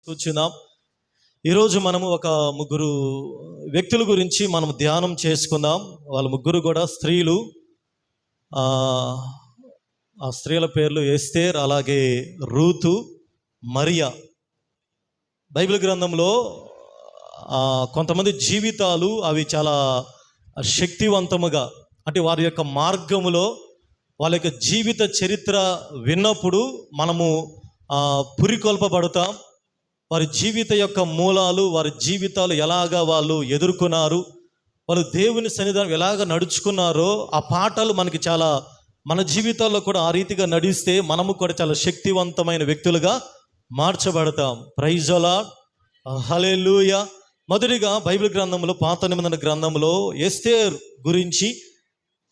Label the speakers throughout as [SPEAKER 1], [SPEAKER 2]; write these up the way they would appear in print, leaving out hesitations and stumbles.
[SPEAKER 1] కూర్చుందాం. ఈరోజు మనము ఒక ముగ్గురు వ్యక్తుల గురించి మనం ధ్యానం చేసుకుందాం. వాళ్ళ ముగ్గురు కూడా స్త్రీలు. ఆ స్త్రీల పేర్లు ఎస్తేర్, అలాగే రూతు, మరియా. బైబిల్ గ్రంథంలో కొంతమంది జీవితాలు అవి చాలా శక్తివంతముగా, అంటే వారి యొక్క మార్గములో వాళ్ళ యొక్క జీవిత చరిత్ర విన్నప్పుడు మనము పురికొల్పబడతాం. వారి జీవిత యొక్క మూలాలు, వారి జీవితాలు ఎలాగా వాళ్ళు ఎదుర్కొన్నారు, వాళ్ళు దేవుని సన్నిధానం ఎలాగ నడుచుకున్నారో ఆ పాఠాలు మనకి చాలా, మన జీవితాల్లో కూడా ఆ రీతిగా నడిస్తే మనము కూడా చాలా శక్తివంతమైన వ్యక్తులుగా మార్చబడతాం. ప్రైజ్ ది లార్డ్, హల్లెలూయా. మొదటిగా బైబిల్ గ్రంథంలో, పాత నిబంధన గ్రంథంలో ఎస్తేర్ గురించి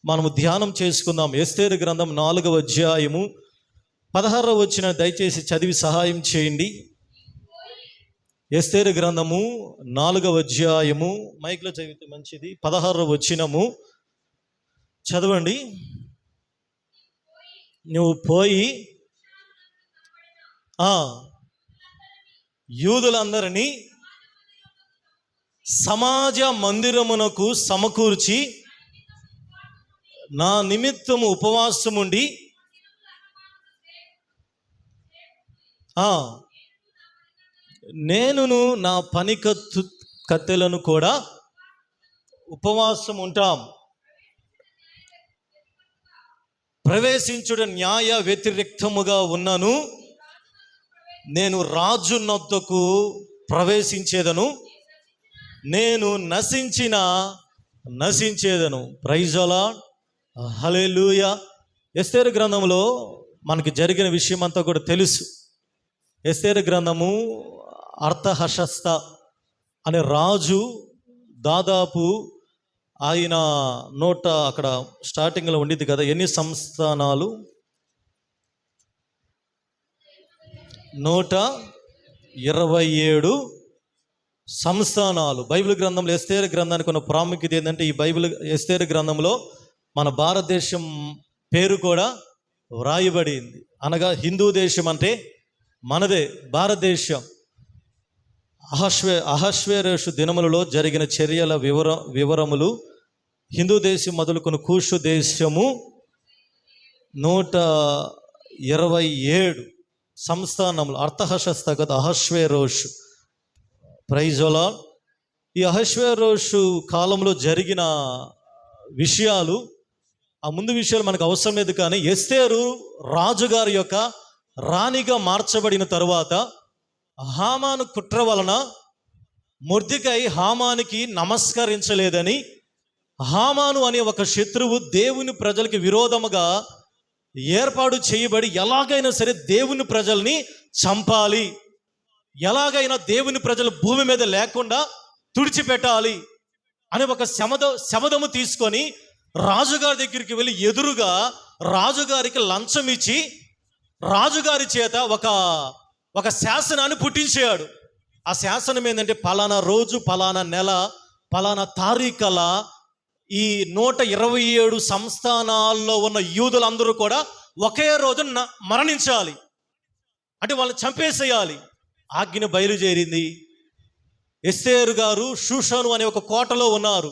[SPEAKER 1] మనము ధ్యానం చేసుకుందాం. ఎస్తేర్ గ్రంథం 4వ అధ్యాయము 16వ వచనం దయచేసి చదివి సహాయం చేయండి. ఎస్తేరు గ్రంథము 4వ అధ్యాయము, మైక్లో చదివితే మంచిది, 16వ వచనము చదవండి. నువ్వు పోయి యూదులందరినీ సమాజ మందిరమునకు సమకూర్చి నా నిమిత్తము ఉపవాసముండి నేనును నా పని కత్తెలను కూడా ఉపవాసం ఉంటాం. ప్రవేశించుట న్యాయ వ్యతిరేక్తముగా ఉన్నను నేను రాజు నొద్దకు ప్రవేశించేదను, నేను నశించేదను. ప్రైజ్ ది లార్డ్, హల్లెలూయా. ఎస్తేరు గ్రంథంలో మనకి జరిగిన విషయం అంతా కూడా తెలుసు. ఎస్తేరు గ్రంథము అర్థహషస్త అనే రాజు, దాదాపు ఆయన అక్కడ స్టార్టింగ్లో ఉండిద్ది కదా, ఎన్ని సంస్థానాలు? 127 సంస్థానాలు. బైబిల్ గ్రంథంలో ఎస్తేరు గ్రంథానికి ఉన్న ప్రాముఖ్యత ఏంటంటే, ఈ ఎస్తేరు గ్రంథంలో మన భారతదేశం పేరు కూడా వ్రాయబడింది. అనగా హిందూ దేశం అంటే మనదే భారతదేశం. అహశ్వేరోషు దినములలో జరిగిన చర్యల వివరములు హిందూ దేశం మొదలుకొని కూషు దేశము 127 సంస్థానములు. అర్థహషస్త కదా, అహశ్వేరోషు. Praise the lord. ఈ అహశ్వేరోషు కాలంలో జరిగిన విషయాలు, ఆ ముందు విషయాలు మనకు అవసరం లేదు. కానీ ఎస్తేరు రాజుగారి యొక్క రాణిగా మార్చబడిన తరువాత హామాను కుట్ర వలన మొర్దెకై హామానికి నమస్కరించలేదని, హామాను అనే ఒక శత్రువు దేవుని ప్రజలకి విరోధముగా ఏర్పాటు చేయబడి ఎలాగైనా సరే దేవుని ప్రజల్ని చంపాలి, ఎలాగైనా దేవుని ప్రజలు భూమి మీద లేకుండా తుడిచిపెట్టాలి అనే ఒక శమదము తీసుకొని రాజుగారి దగ్గరికి వెళ్ళి ఎదురుగా రాజుగారికి లంచం ఇచ్చి రాజుగారి చేత ఒక శాసనాన్ని పుట్టించాడు. ఆ శాసనం ఏంటంటే, పలానా రోజు, పలానా నెల, పలానా తారీఖుల ఈ 127 సంస్థానాల్లో ఉన్న యూదులందరూ కూడా ఒకే రోజు మరణించాలి, అంటే వాళ్ళని చంపేసేయాలి. ఆజ్ఞ బయలుదేరింది. ఎస్తేరు గారు షూషాను అనే ఒక కోటలో ఉన్నారు,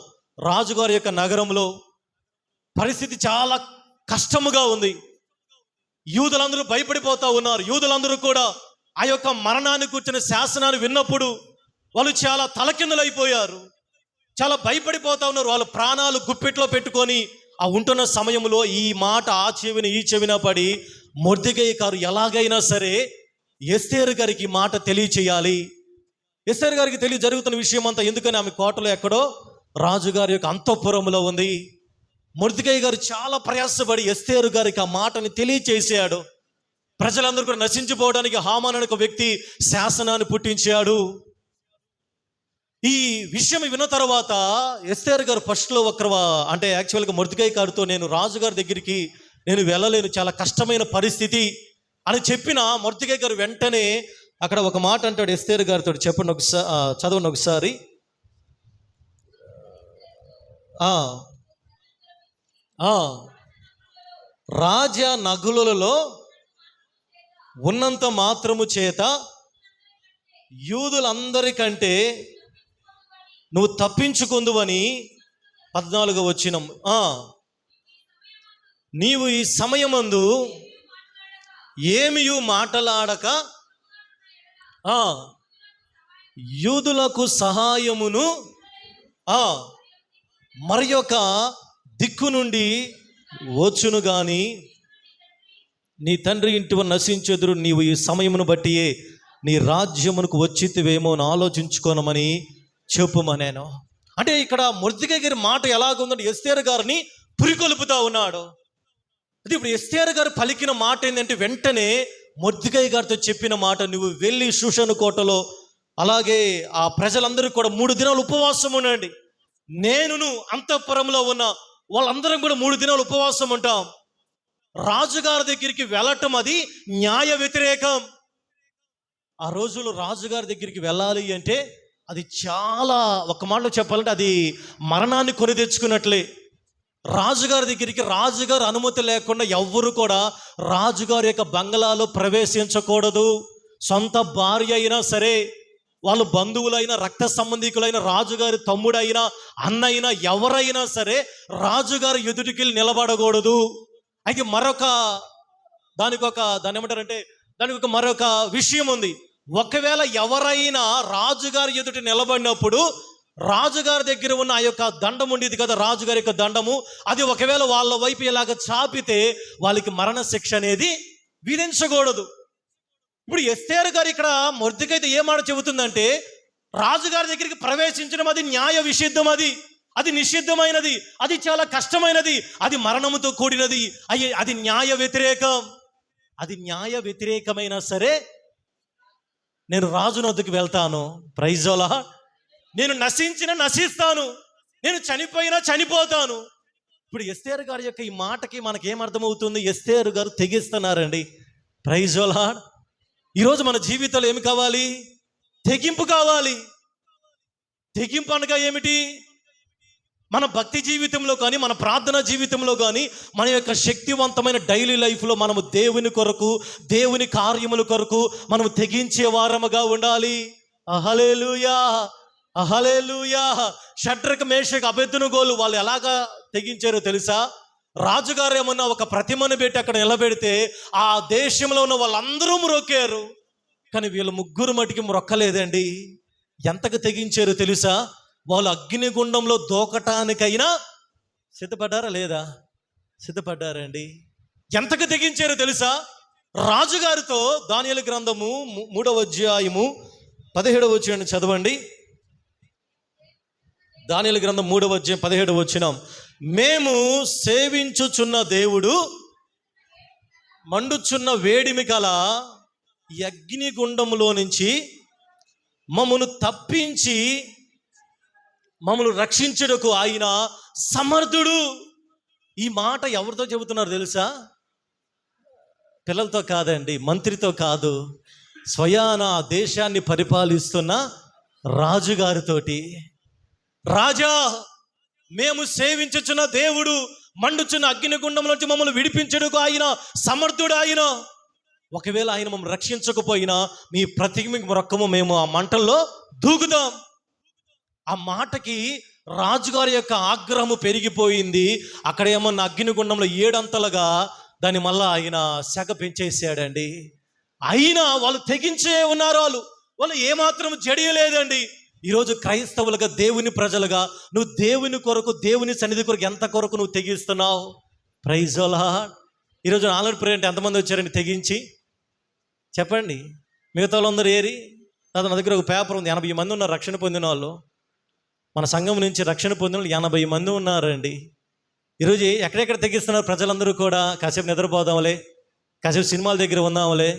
[SPEAKER 1] రాజుగారి యొక్క నగరంలో. పరిస్థితి చాలా కష్టముగా ఉంది. యూదులందరూ భయపడిపోతూ ఉన్నారు. యూదులందరూ కూడా ఆ యొక్క మరణాన్ని కూర్చున్న శాసనాన్ని విన్నప్పుడు వాళ్ళు చాలా తలకిందులైపోయారు, చాలా భయపడిపోతూ ఉన్నారు. వాళ్ళ ప్రాణాలు గుప్పెట్లో పెట్టుకొని ఆ ఉంటున్న సమయంలో ఈ మాట ఆ చెవిన ఈ చెవిన పడి మొర్దెకై గారు ఎలాగైనా సరే ఎస్తేరు గారికి మాట తెలియచేయాలి. ఎస్తేరు గారికి జరుగుతున్న విషయం అంతా, ఎందుకని ఆమె కోటలో ఎక్కడో రాజుగారి యొక్క అంతఃపురంలో ఉంది. మొర్దెకై గారు చాలా ప్రయాసపడి ఎస్తేరు గారికి ఆ మాటని తెలియచేసాడు. ప్రజలందరూ కూడా నశించిపోవడానికి హామాను అనే ఒక వ్యక్తి శాసనాన్ని పుట్టించాడు. ఈ విషయం విన్న తర్వాత ఎస్తేరు గారు ఫస్ట్లో అంటే యాక్చువల్గా మొర్దెకై గారితో, నేను రాజుగారి దగ్గరికి నేను వెళ్ళలేను, చాలా కష్టమైన పరిస్థితి అని చెప్పిన మొర్దెకై గారు వెంటనే అక్కడ ఒక మాట అంటాడు ఎస్తేరు గారితో. చెప్పండి ఒకసారి, చదవండి ఒకసారి. రాజ నగులలో ఉన్నంత మాత్రము చేత యూదులందరికంటే నువ్వు తప్పించుకుందువని 14వ వచనం. నీవు ఈ సమయమందు ఏమియు మాటలాడక యూదులకు సహాయమును మరి యొక్క దిక్కు నుండి వచ్చును గాని నీ తండ్రి ఇంటి నశించెదురు. నీవు ఈ సమయమును బట్టియే నీ రాజ్యమునకు వచ్చితివేమో అని ఆలోచించుకోనమని చెప్పుమనేను. అంటే ఇక్కడ మొర్దెకై గారి మాట ఎలాగుందంటే ఎస్తేరు గారిని పురికొల్పుతా ఉన్నాడు. అది ఇప్పుడు ఎస్తేరు గారు పలికిన మాట ఏంటంటే వెంటనే మొర్దెకై గారితో చెప్పిన మాట, నువ్వు వెళ్ళి షూషను కోటలో అలాగే ఆ ప్రజలందరూ కూడా 3 దినాలు ఉపవాసం ఉండండి, నేనును అంతఃపురంలో ఉన్న వాళ్ళందరం కూడా 3 దినాలు ఉపవాసం ఉంటాం. రాజుగారి దగ్గరికి వెళ్ళటం అది న్యాయ వ్యతిరేకం. ఆ రోజుల్లో రాజుగారి దగ్గరికి వెళ్ళాలి అంటే అది చాలా, ఒక మాటలో చెప్పాలంటే అది మరణాన్ని కొని తెచ్చుకున్నట్లే. రాజుగారి దగ్గరికి రాజుగారి అనుమతి లేకుండా ఎవ్వరు కూడా రాజుగారి యొక్క బంగళాలో ప్రవేశించకూడదు. సొంత భార్య అయినా సరే, వాళ్ళు బంధువులైనా రక్త సంబంధికులైన, రాజుగారి తమ్ముడైనా అన్నైనా ఎవరైనా సరే రాజుగారి ఎదుటికి నిలబడకూడదు. అయితే దానికి ఒక మరొక విషయం ఉంది. ఒకవేళ ఎవరైనా రాజుగారి ఎదుటి నిలబడినప్పుడు రాజుగారి దగ్గర ఉన్న ఆ యొక్క దండం ఉండేది కదా, రాజుగారి యొక్క దండము, అది ఒకవేళ వాళ్ళ వైపు ఇలాగ చాపితే వాళ్ళకి మరణ శిక్ష అనేది విధించకూడదు. ఇప్పుడు ఎస్తేరు గారు ఇక్కడ మొర్దెకైతో ఏ మాట చెబుతుందంటే, రాజుగారి దగ్గరికి ప్రవేశించడం అది న్యాయ విషిద్ధం, అది నిషిద్ధమైనది, అది చాలా కష్టమైనది, అది మరణముతో కూడినది, అది న్యాయ వ్యతిరేకం. అది న్యాయ వ్యతిరేకమైనా సరే నేను రాజుని వద్దకు వెళ్తాను. Praise the lord. నేను నశిస్తాను, నేను చనిపోయినా చనిపోతాను. ఇప్పుడు ఎస్తేరు గారి యొక్క ఈ మాటకి మనకేమర్థమవుతుంది? ఎస్తేరు గారు తెగిస్తున్నారండి. Praise the lord. ఈరోజు మన జీవితంలో ఏమి కావాలి? తెగింపు కావాలి. తెగింపు అనగా ఏమిటి? మన భక్తి జీవితంలో కానీ, మన ప్రార్థన జీవితంలో కానీ, మన యొక్క శక్తివంతమైన డైలీ లైఫ్లో మనము దేవుని కొరకు, దేవుని కార్యముల కొరకు మనము తెగించే వారముగా ఉండాలి. హల్లెలూయా, హల్లెలూయా. షడ్రక్ మేషక్ అబేద్నెగోలు వాళ్ళు ఎలాగా తెగించారో తెలుసా? రాజుగారు ఏమన్నా ఒక ప్రతిమను పెట్టి అక్కడ నిలబెడితే ఆ దేశంలో ఉన్న వాళ్ళందరూ మ్రొక్కారు, కానీ వీళ్ళు ముగ్గురు మటుకి మ్రొక్కలేదండి. ఎంతకు తెగించారో తెలుసా? వాళ్ళు అగ్నిగుండంలో దూకటానికైనా సిద్ధపడ్డారా లేదా? సిద్ధపడ్డారండి. ఎంతకు తెగించారో తెలుసా? రాజుగారితో దానియేలు గ్రంథము 3వ అధ్యాయము 17వ వచనం చదవండి. దానియేలు గ్రంథం 3వ అధ్యాయం 17వ వచనం. మేము సేవించుచున్న దేవుడు మండుచున్న వేడిమి గల అగ్నిగుండములో నుంచి మమ్మను తప్పించి మమ్మల్ని రక్షించుటకు ఆయన సమర్థుడు. ఈ మాట ఎవరితో చెబుతున్నారు తెలుసా? పిల్లలతో కాదండి, మంత్రితో కాదు, స్వయాన దేశాన్ని పరిపాలిస్తున్న రాజుగారితోటి. రాజా, మేము సేవించుచున్న దేవుడు మండుచున్న అగ్నిగుండం నుంచి మమ్మల్ని విడిపించుటకు ఆయన సమర్థుడు. ఆయన ఒకవేళ ఆయన మమ్మల్ని రక్షించకపోయినా మీ ప్రతిమకు మొక్కము మేము ఆ మంటల్లో దూకుదాం. ఆ మాటకి రాజుగారి యొక్క ఆగ్రహము పెరిగిపోయింది. అక్కడ ఏమన్నా అగ్నిగుండంలో 7 అంతలుగా దాన్ని మళ్ళా ఆయన సెగ పెంచేసాడండి. అయినా వాళ్ళు తెగించే ఉన్నారు. వాళ్ళు ఏమాత్రం జడియలేదండి. ఈరోజు క్రైస్తవులుగా, దేవుని ప్రజలుగా నువ్వు దేవుని కొరకు, దేవుని సన్నిధి కొరకు ఎంత కొరకు నువ్వు తెగిస్తున్నావు? Praise the lord. ఈరోజు ఆల్రెడీ ప్రేయర్ అంటే ఎంతమంది వచ్చారండి తెగించి? చెప్పండి. మిగతా వాళ్ళందరూ ఏరి? నా దగ్గర ఒక పేపర్ ఉంది, 80 మంది ఉన్నారు రక్షణ పొందిన వాళ్ళు. మన సంఘం నుంచి రక్షణ పొందిన వాళ్ళు 80 మంది ఉన్నారండి. ఈరోజు ఎక్కడెక్కడ తెగిస్తున్నారు ప్రజలందరూ కూడా? కాసేపు నిద్రపోదాంలే, కాసేపు సినిమాల దగ్గర ఉందాంలే.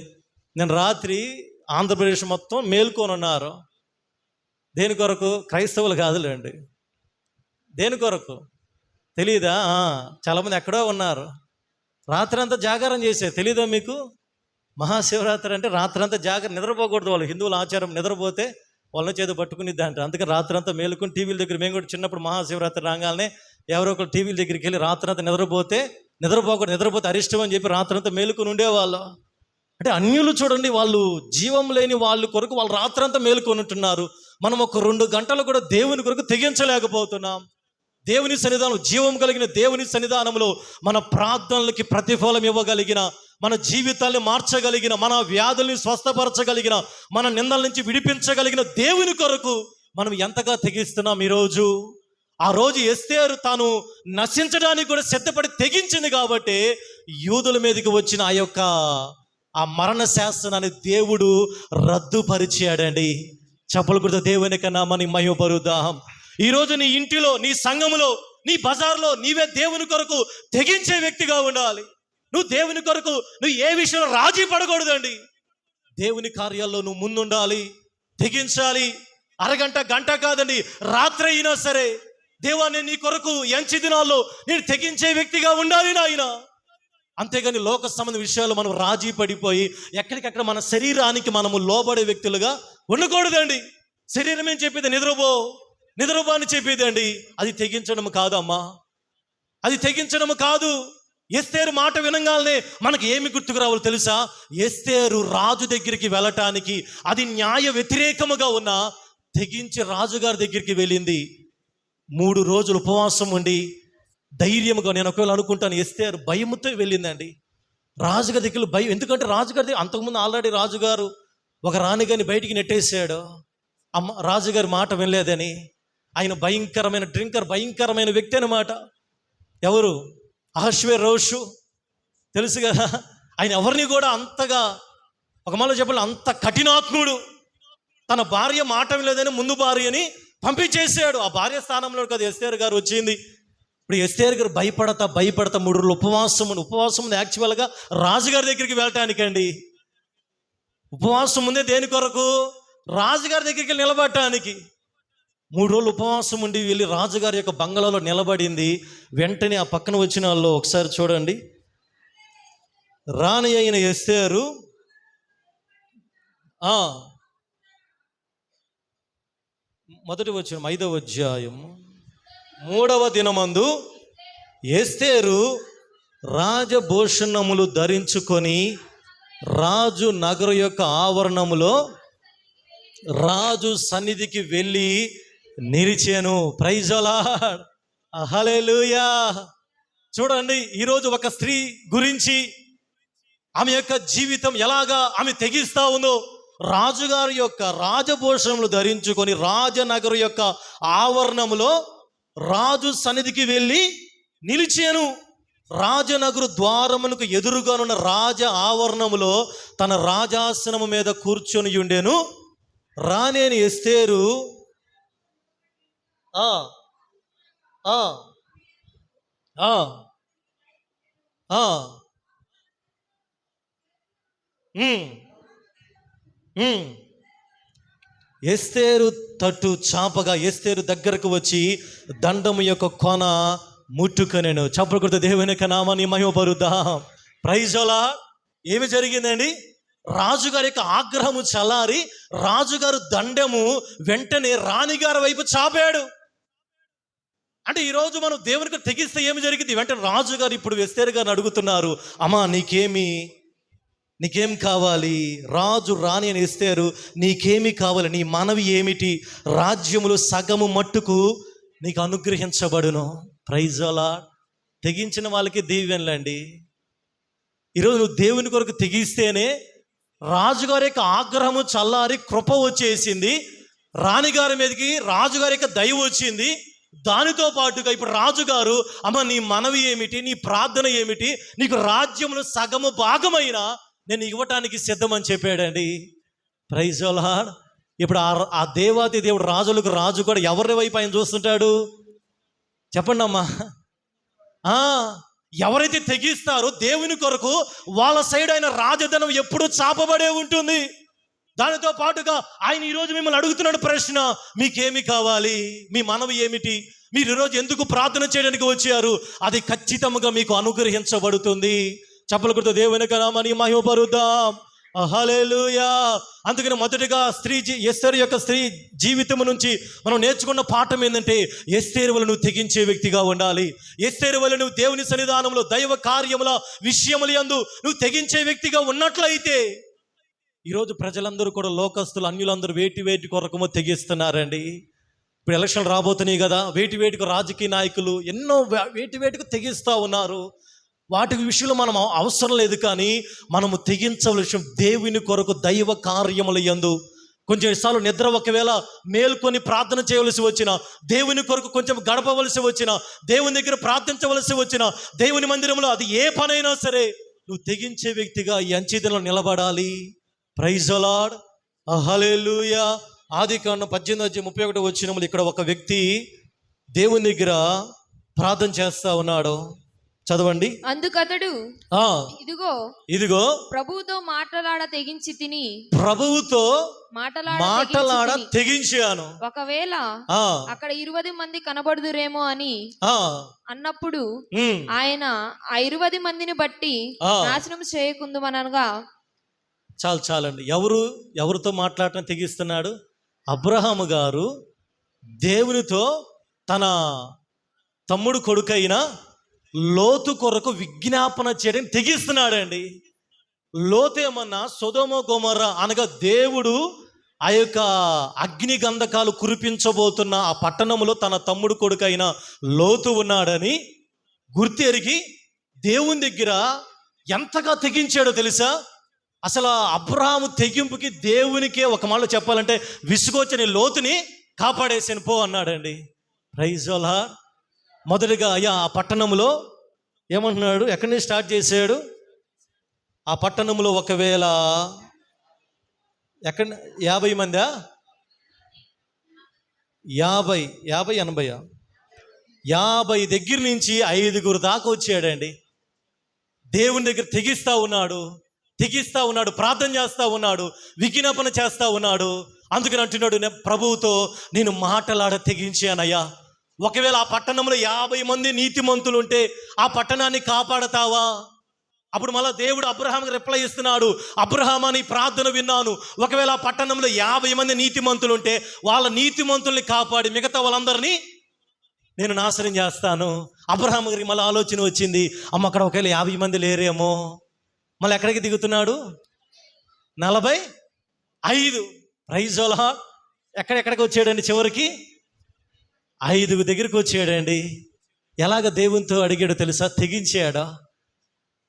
[SPEAKER 1] నేను రాత్రి ఆంధ్రప్రదేశ్ మొత్తం మేల్కొని ఉన్నారు. దేని కొరకు? క్రైస్తవులు కాదులేండి. దేని కొరకు తెలీదా? చాలామంది ఎక్కడో ఉన్నారు. రాత్రి అంతా జాగారం చేసే, తెలీదా మీకు? మహాశివరాత్రి అంటే రాత్రి అంతా జాగారం, నిద్రపోకూడదు. వాళ్ళు హిందువుల ఆచారం, నిద్రపోతే వాళ్ళ చేత పట్టుకునిద్ది అంట. అందుకే రాత్రి అంతా మేలుకొని టీవీల దగ్గర, మేము కూడా చిన్నప్పుడు మహాశివరాత్రి రాగానే ఎవరో ఒకరు టీవీల దగ్గరికి వెళ్ళి రాత్రి అంతా నిద్రపోతే అరిష్టం అని చెప్పి రాత్రి అంతా మేలుకొని ఉండేవాళ్ళు. అంటే అన్యులు చూడండి, వాళ్ళు జీవం లేని వాళ్ళు కొరకు వాళ్ళు రాత్రంతా మేలుకొని ఉంటున్నారు. మనం ఒక 2 గంటలు కూడా దేవుని కొరకు తెగించలేకపోతున్నాం. దేవుని సన్నిధానం, జీవం కలిగిన దేవుని సన్నిధానంలో మన ప్రార్థనలకి ప్రతిఫలం ఇవ్వగలిగిన, మన జీవితాన్ని మార్చగలిగిన, మన వ్యాధుల్ని స్వస్థపరచగలిగిన, మన నిందల నుంచి విడిపించగలిగిన దేవుని కొరకు మనం ఎంతగా తెగిస్తున్నాం ఈరోజు. ఆ రోజు ఎస్తేరు తాను నశించడానికి కూడా సిద్ధపడి తెగించింది కాబట్టి యూదుల మీదకి వచ్చిన ఆ మరణ శాసనాన్ని దేవుడు రద్దుపరిచాడండి. చప్పలు కొడుతూ దేవుని కన్నా మన మహిమపరుద్దాం. ఈరోజు నీ ఇంటిలో, నీ సంఘములో, నీ బజార్లో నీవే దేవుని కొరకు తెగించే వ్యక్తిగా ఉండాలి. నువ్వు దేవుని కొరకు నువ్వు ఏ విషయంలో రాజీ పడకూడదండి. దేవుని కార్యాల్లో నువ్వు ముందుండాలి, తెగించాలి. అరగంట గంట కాదండి, రాత్రి అయినా సరే దేవా నేను నీ కొరకు ఎంచి దినాల్లో నేను తెగించే వ్యక్తిగా ఉండాలి నాయన. అంతేగాని లోక సంబంధ విషయాలు మనం రాజీ పడిపోయి ఎక్కడికక్కడ మన శరీరానికి మనము లోబడే వ్యక్తులుగా ఉండకూడదండి. శరీరం ఏం చెప్పేది? నిద్రపో అని చెప్పేది అండి. అది తెగించడం కాదమ్మా, అది తెగించడం కాదు. ఎస్తేరు మాట వినగానే మనకి ఏమి గుర్తుకు రావాలో తెలుసా? ఎస్తేరు రాజు దగ్గరికి వెళ్ళటానికి అది న్యాయ వ్యతిరేకముగా ఉన్న తెగించి రాజుగారి దగ్గరికి వెళ్ళింది. 3 రోజులు ఉపవాసం ఉండి ధైర్యముగా, నేను ఒకవేళ అనుకుంటాను ఎస్తేరు భయముతో వెళ్ళిందండి రాజుగారి దగ్గర. భయం ఎందుకంటే రాజుగారి దగ్గర అంతకుముందు ఆల్రెడీ రాజుగారు ఒక రాణిగారిని బయటికి నెట్టేశాడు. రాజుగారి మాట వినలేదని. ఆయన భయంకరమైన డ్రింకర్, భయంకరమైన వ్యక్తి అన్నమాట. ఎవరు? అహష్వేరోషు, తెలుసు కదా. ఆయన ఎవరిని కూడా అంతగా, ఒక మాట చెప్పాలి, అంత కఠినాత్ముడు. తన భార్య మాట వినలేదని ముందు భార్యని పంపించేసాడు. ఆ భార్య స్థానంలో కదా ఎస్తేరు గారు వచ్చింది. ఇప్పుడు ఎస్తేరు గారు భయపడతా 3 రోజులు ఉపవాసం ఉంది యాక్చువల్గా రాజుగారి దగ్గరికి వెళ్ళటానికండి. ఉపవాసం ఉందే దేని కొరకు? రాజుగారి దగ్గరికి నిలబడటానికి. 3 రోజులు ఉపవాసం ఉండి వెళ్ళి రాజుగారి యొక్క బంగళాలో నిలబడింది. వెంటనే ఆ పక్కన వచ్చిన వాళ్ళు ఒకసారి చూడండి. రాణి అయిన ఎస్తేరు మొదటి వచనం 5వ అధ్యాయం 3వ దినమందు ఎస్తేరు రాజభూషణములు ధరించుకొని రాజు నగరు యొక్క ఆవరణములో రాజు సన్నిధికి వెళ్ళి నిలిచాను. ప్రైజ్ ది లార్డ్, హల్లెలూయా. చూడండి, ఈరోజు ఒక స్త్రీ గురించి, ఆమె యొక్క జీవితం ఎలాగా ఆమె తెగిస్తా ఉందో. రాజుగారి యొక్క రాజభూషణములు ధరించుకొని రాజనగరు యొక్క ఆవరణములో రాజు సన్నిధికి వెళ్ళి నిలిచాను. రాజనగరు ద్వారమునకు ఎదురుగానున్న రాజ ఆవరణములో తన రాజాసనము మీద కూర్చొని ఉండెను. రానేని ఎస్తేరు ఎస్తేరు తట్టు చాపగా ఎస్తేరు దగ్గరకు వచ్చి దండము యొక్క కొన ముట్టుకొనెను. చప్పలు కొడుతూ దేవుని యొక్క నామాన్ని మహిమపరుద్దాం. Praise the lord. ఏమి జరిగిందండి? రాజుగారి యొక్క ఆగ్రహము చల్లారి రాజుగారు దండము వెంటనే రాణిగారి వైపు చాపాడు. అంటే ఈరోజు మనం దేవునికి తెగిస్తే ఏమి జరిగింది? వెంటనే రాజుగారు ఇప్పుడు ఎస్తేరు గారిని అడుగుతున్నారు, అమ్మా నీకేం కావాలి? రాజు రాణి అని ఎస్తేరు, నీకేమి కావాలి? నీ మనవి ఏమిటి? రాజ్యములు సగము మట్టుకు నీకు అనుగ్రహించబడును. Praise the Lord. తెగించిన వాళ్ళకి దీవెనలండి. ఈరోజు నువ్వు దేవుని కొరకు తెగిస్తేనే రాజుగారి యొక్క ఆగ్రహము చల్లారి కృప వచ్చేసింది. రాణిగారి మీదకి రాజుగారి యొక్క దయ వచ్చింది. దానితో పాటుగా ఇప్పుడు రాజుగారు, అమ్మ నీ మనవి ఏమిటి? నీ ప్రార్థన ఏమిటి? నీకు రాజ్యములు సగము భాగమైనా నేను ఇవ్వటానికి సిద్ధమని చెప్పాడండి. Praise the lord. ఇప్పుడు ఆ దేవాతి దేవుడు రాజులకు రాజు కూడా ఎవరి వైపు ఆయన చూస్తుంటాడు చెప్పండి అమ్మా. ఎవరైతే తెగిస్తారో దేవుని కొరకు వాళ్ళ సైడ్ ఆయన రాజధనం ఎప్పుడూ చాపబడే ఉంటుంది. దానితో పాటుగా ఆయన ఈరోజు మిమ్మల్ని అడుగుతున్నాడు ప్రశ్న, మీకేమి కావాలి? మీ మనవి ఏమిటి? మీరు ఈరోజు ఎందుకు ప్రార్థన చేయడానికి వచ్చారు? అది ఖచ్చితంగా మీకు అనుగ్రహించబడుతుంది. చప్పలు కొడుతూ దేవుని నామాన్ని మహిమపరుద్దాం. హల్లెలూయా. అందుకని మొదటిగా ఎస్తేరు యొక్క స్త్రీ జీవితం నుంచి మనం నేర్చుకున్న పాఠం ఏంటంటే, ఎస్తేరు వల్ల నువ్వు తెగించే వ్యక్తిగా ఉండాలి. ఎస్తేరు వల్ల నువ్వు దేవుని సన్నిధానంలో దైవ కార్యముల విషయముల యందు నువ్వు తెగించే వ్యక్తిగా ఉన్నట్లయితే, ఈరోజు ప్రజలందరూ కూడా, లోకస్తులు, అన్యులందరూ వేటి కొరకమో తెగిస్తున్నారండి. ఇప్పుడు ఎలక్షన్లు రాబోతున్నాయి కదా, వేటికి రాజకీయ నాయకులు ఎన్నో వేటికి తెగిస్తూ ఉన్నారు. వాటి విషయంలో మనం అవసరం లేదు, కానీ మనము తెగించవలసిన దేవుని కొరకు దైవ కార్యముల యందు కొంచెంసార్లు నిద్ర ఒకవేళ మేల్కొని ప్రార్థన చేయవలసి వచ్చిన, దేవుని కొరకు కొంచెం గడపవలసి వచ్చిన, దేవుని దగ్గర ప్రార్థించవలసి వచ్చిన, దేవుని మందిరంలో అది ఏ పనైనా సరే నువ్వు తెగించే వ్యక్తిగా ఈ అంచెదిలో నిలబడాలి. Praise the Lord. హల్లెలూయా. ఆదికాండం 18:31 ఇక్కడ ఒక వ్యక్తి దేవుని దగ్గర ప్రార్థన చేస్తా ఉన్నాడు. చదవండి.
[SPEAKER 2] అందుకతడు ఇదిగో ప్రభువుతో మాటలాడ తెగించి తిని, ప్రభువుతో మాటలాడ
[SPEAKER 1] తెగించాను,
[SPEAKER 2] ఒకవేళ అక్కడ 20 మంది కనబడుదురేమో అని అన్నప్పుడు ఆయన ఆ 20 మందిని బట్టి నాశనం చేయకుందుమనగా.
[SPEAKER 1] చాలండి. ఎవరితో మాట్లాడటం తెగిస్తున్నాడు? అబ్రహాము గారు దేవునితో తన తమ్ముడు కొడుకైన లోతు కొరకు విజ్ఞాపన చేయడం తెగిస్తున్నాడండి. లోతు ఏమన్నా సొదొమ గొమొర్రా అనగా దేవుడు ఆ యొక్క అగ్ని గంధకాలు కురిపించబోతున్న ఆ పట్టణంలో తన తమ్ముడు కొడుకైన లోతు ఉన్నాడని గుర్తెరిగి దేవుని దగ్గర ఎంతగా తెగించాడో తెలుసా? అసలు అబ్రహాము తెగింపుకి దేవునికే ఒక మాట చెప్పాలంటే విసుగొచ్చని లోతుని కాపాడేసాను పో అన్నాడండి. Praise the lord. మొదటిగా అయ్యా ఆ పట్టణంలో ఏమంటున్నాడు? ఎక్కడి నుంచి స్టార్ట్ చేశాడు? ఆ పట్టణంలో ఒకవేళ 50 మందా? 50 దగ్గర నుంచి 5 దాకా వచ్చాడండి. దేవుని దగ్గర తెగిస్తూ ఉన్నాడు, ప్రార్థన చేస్తూ ఉన్నాడు, విజ్ఞాపన చేస్తూ ఉన్నాడు. అందుకని అంటున్నాడు, ప్రభువుతో నేను మాటలాడ తెగించానయ్యా. ఒకవేళ ఆ పట్టణంలో 50 మంది నీతిమంతులు ఉంటే ఆ పట్టణాన్ని కాపాడతావా? అప్పుడు మళ్ళీ దేవుడు అబ్రహాంకి రిప్లై ఇస్తున్నాడు, అబ్రహాం అని ప్రార్థన విన్నాను. ఒకవేళ ఆ పట్టణంలో 50 మంది నీతిమంతులు ఉంటే వాళ్ళ నీతిమంతుల్ని కాపాడి మిగతా వాళ్ళందరినీ నేను నాశనం చేస్తాను. అబ్రహాం గారికి మళ్ళీ ఆలోచన వచ్చింది, అక్కడ ఒకవేళ 50 మంది లేరేమో. మళ్ళీ ఎక్కడికి దిగుతున్నాడు? 45. Praise the lord. ఎక్కడికి వచ్చాడండి? చివరికి 5 దగ్గరికి వచ్చాడండి. ఎలాగ దేవునితో అడిగాడో తెలుసా?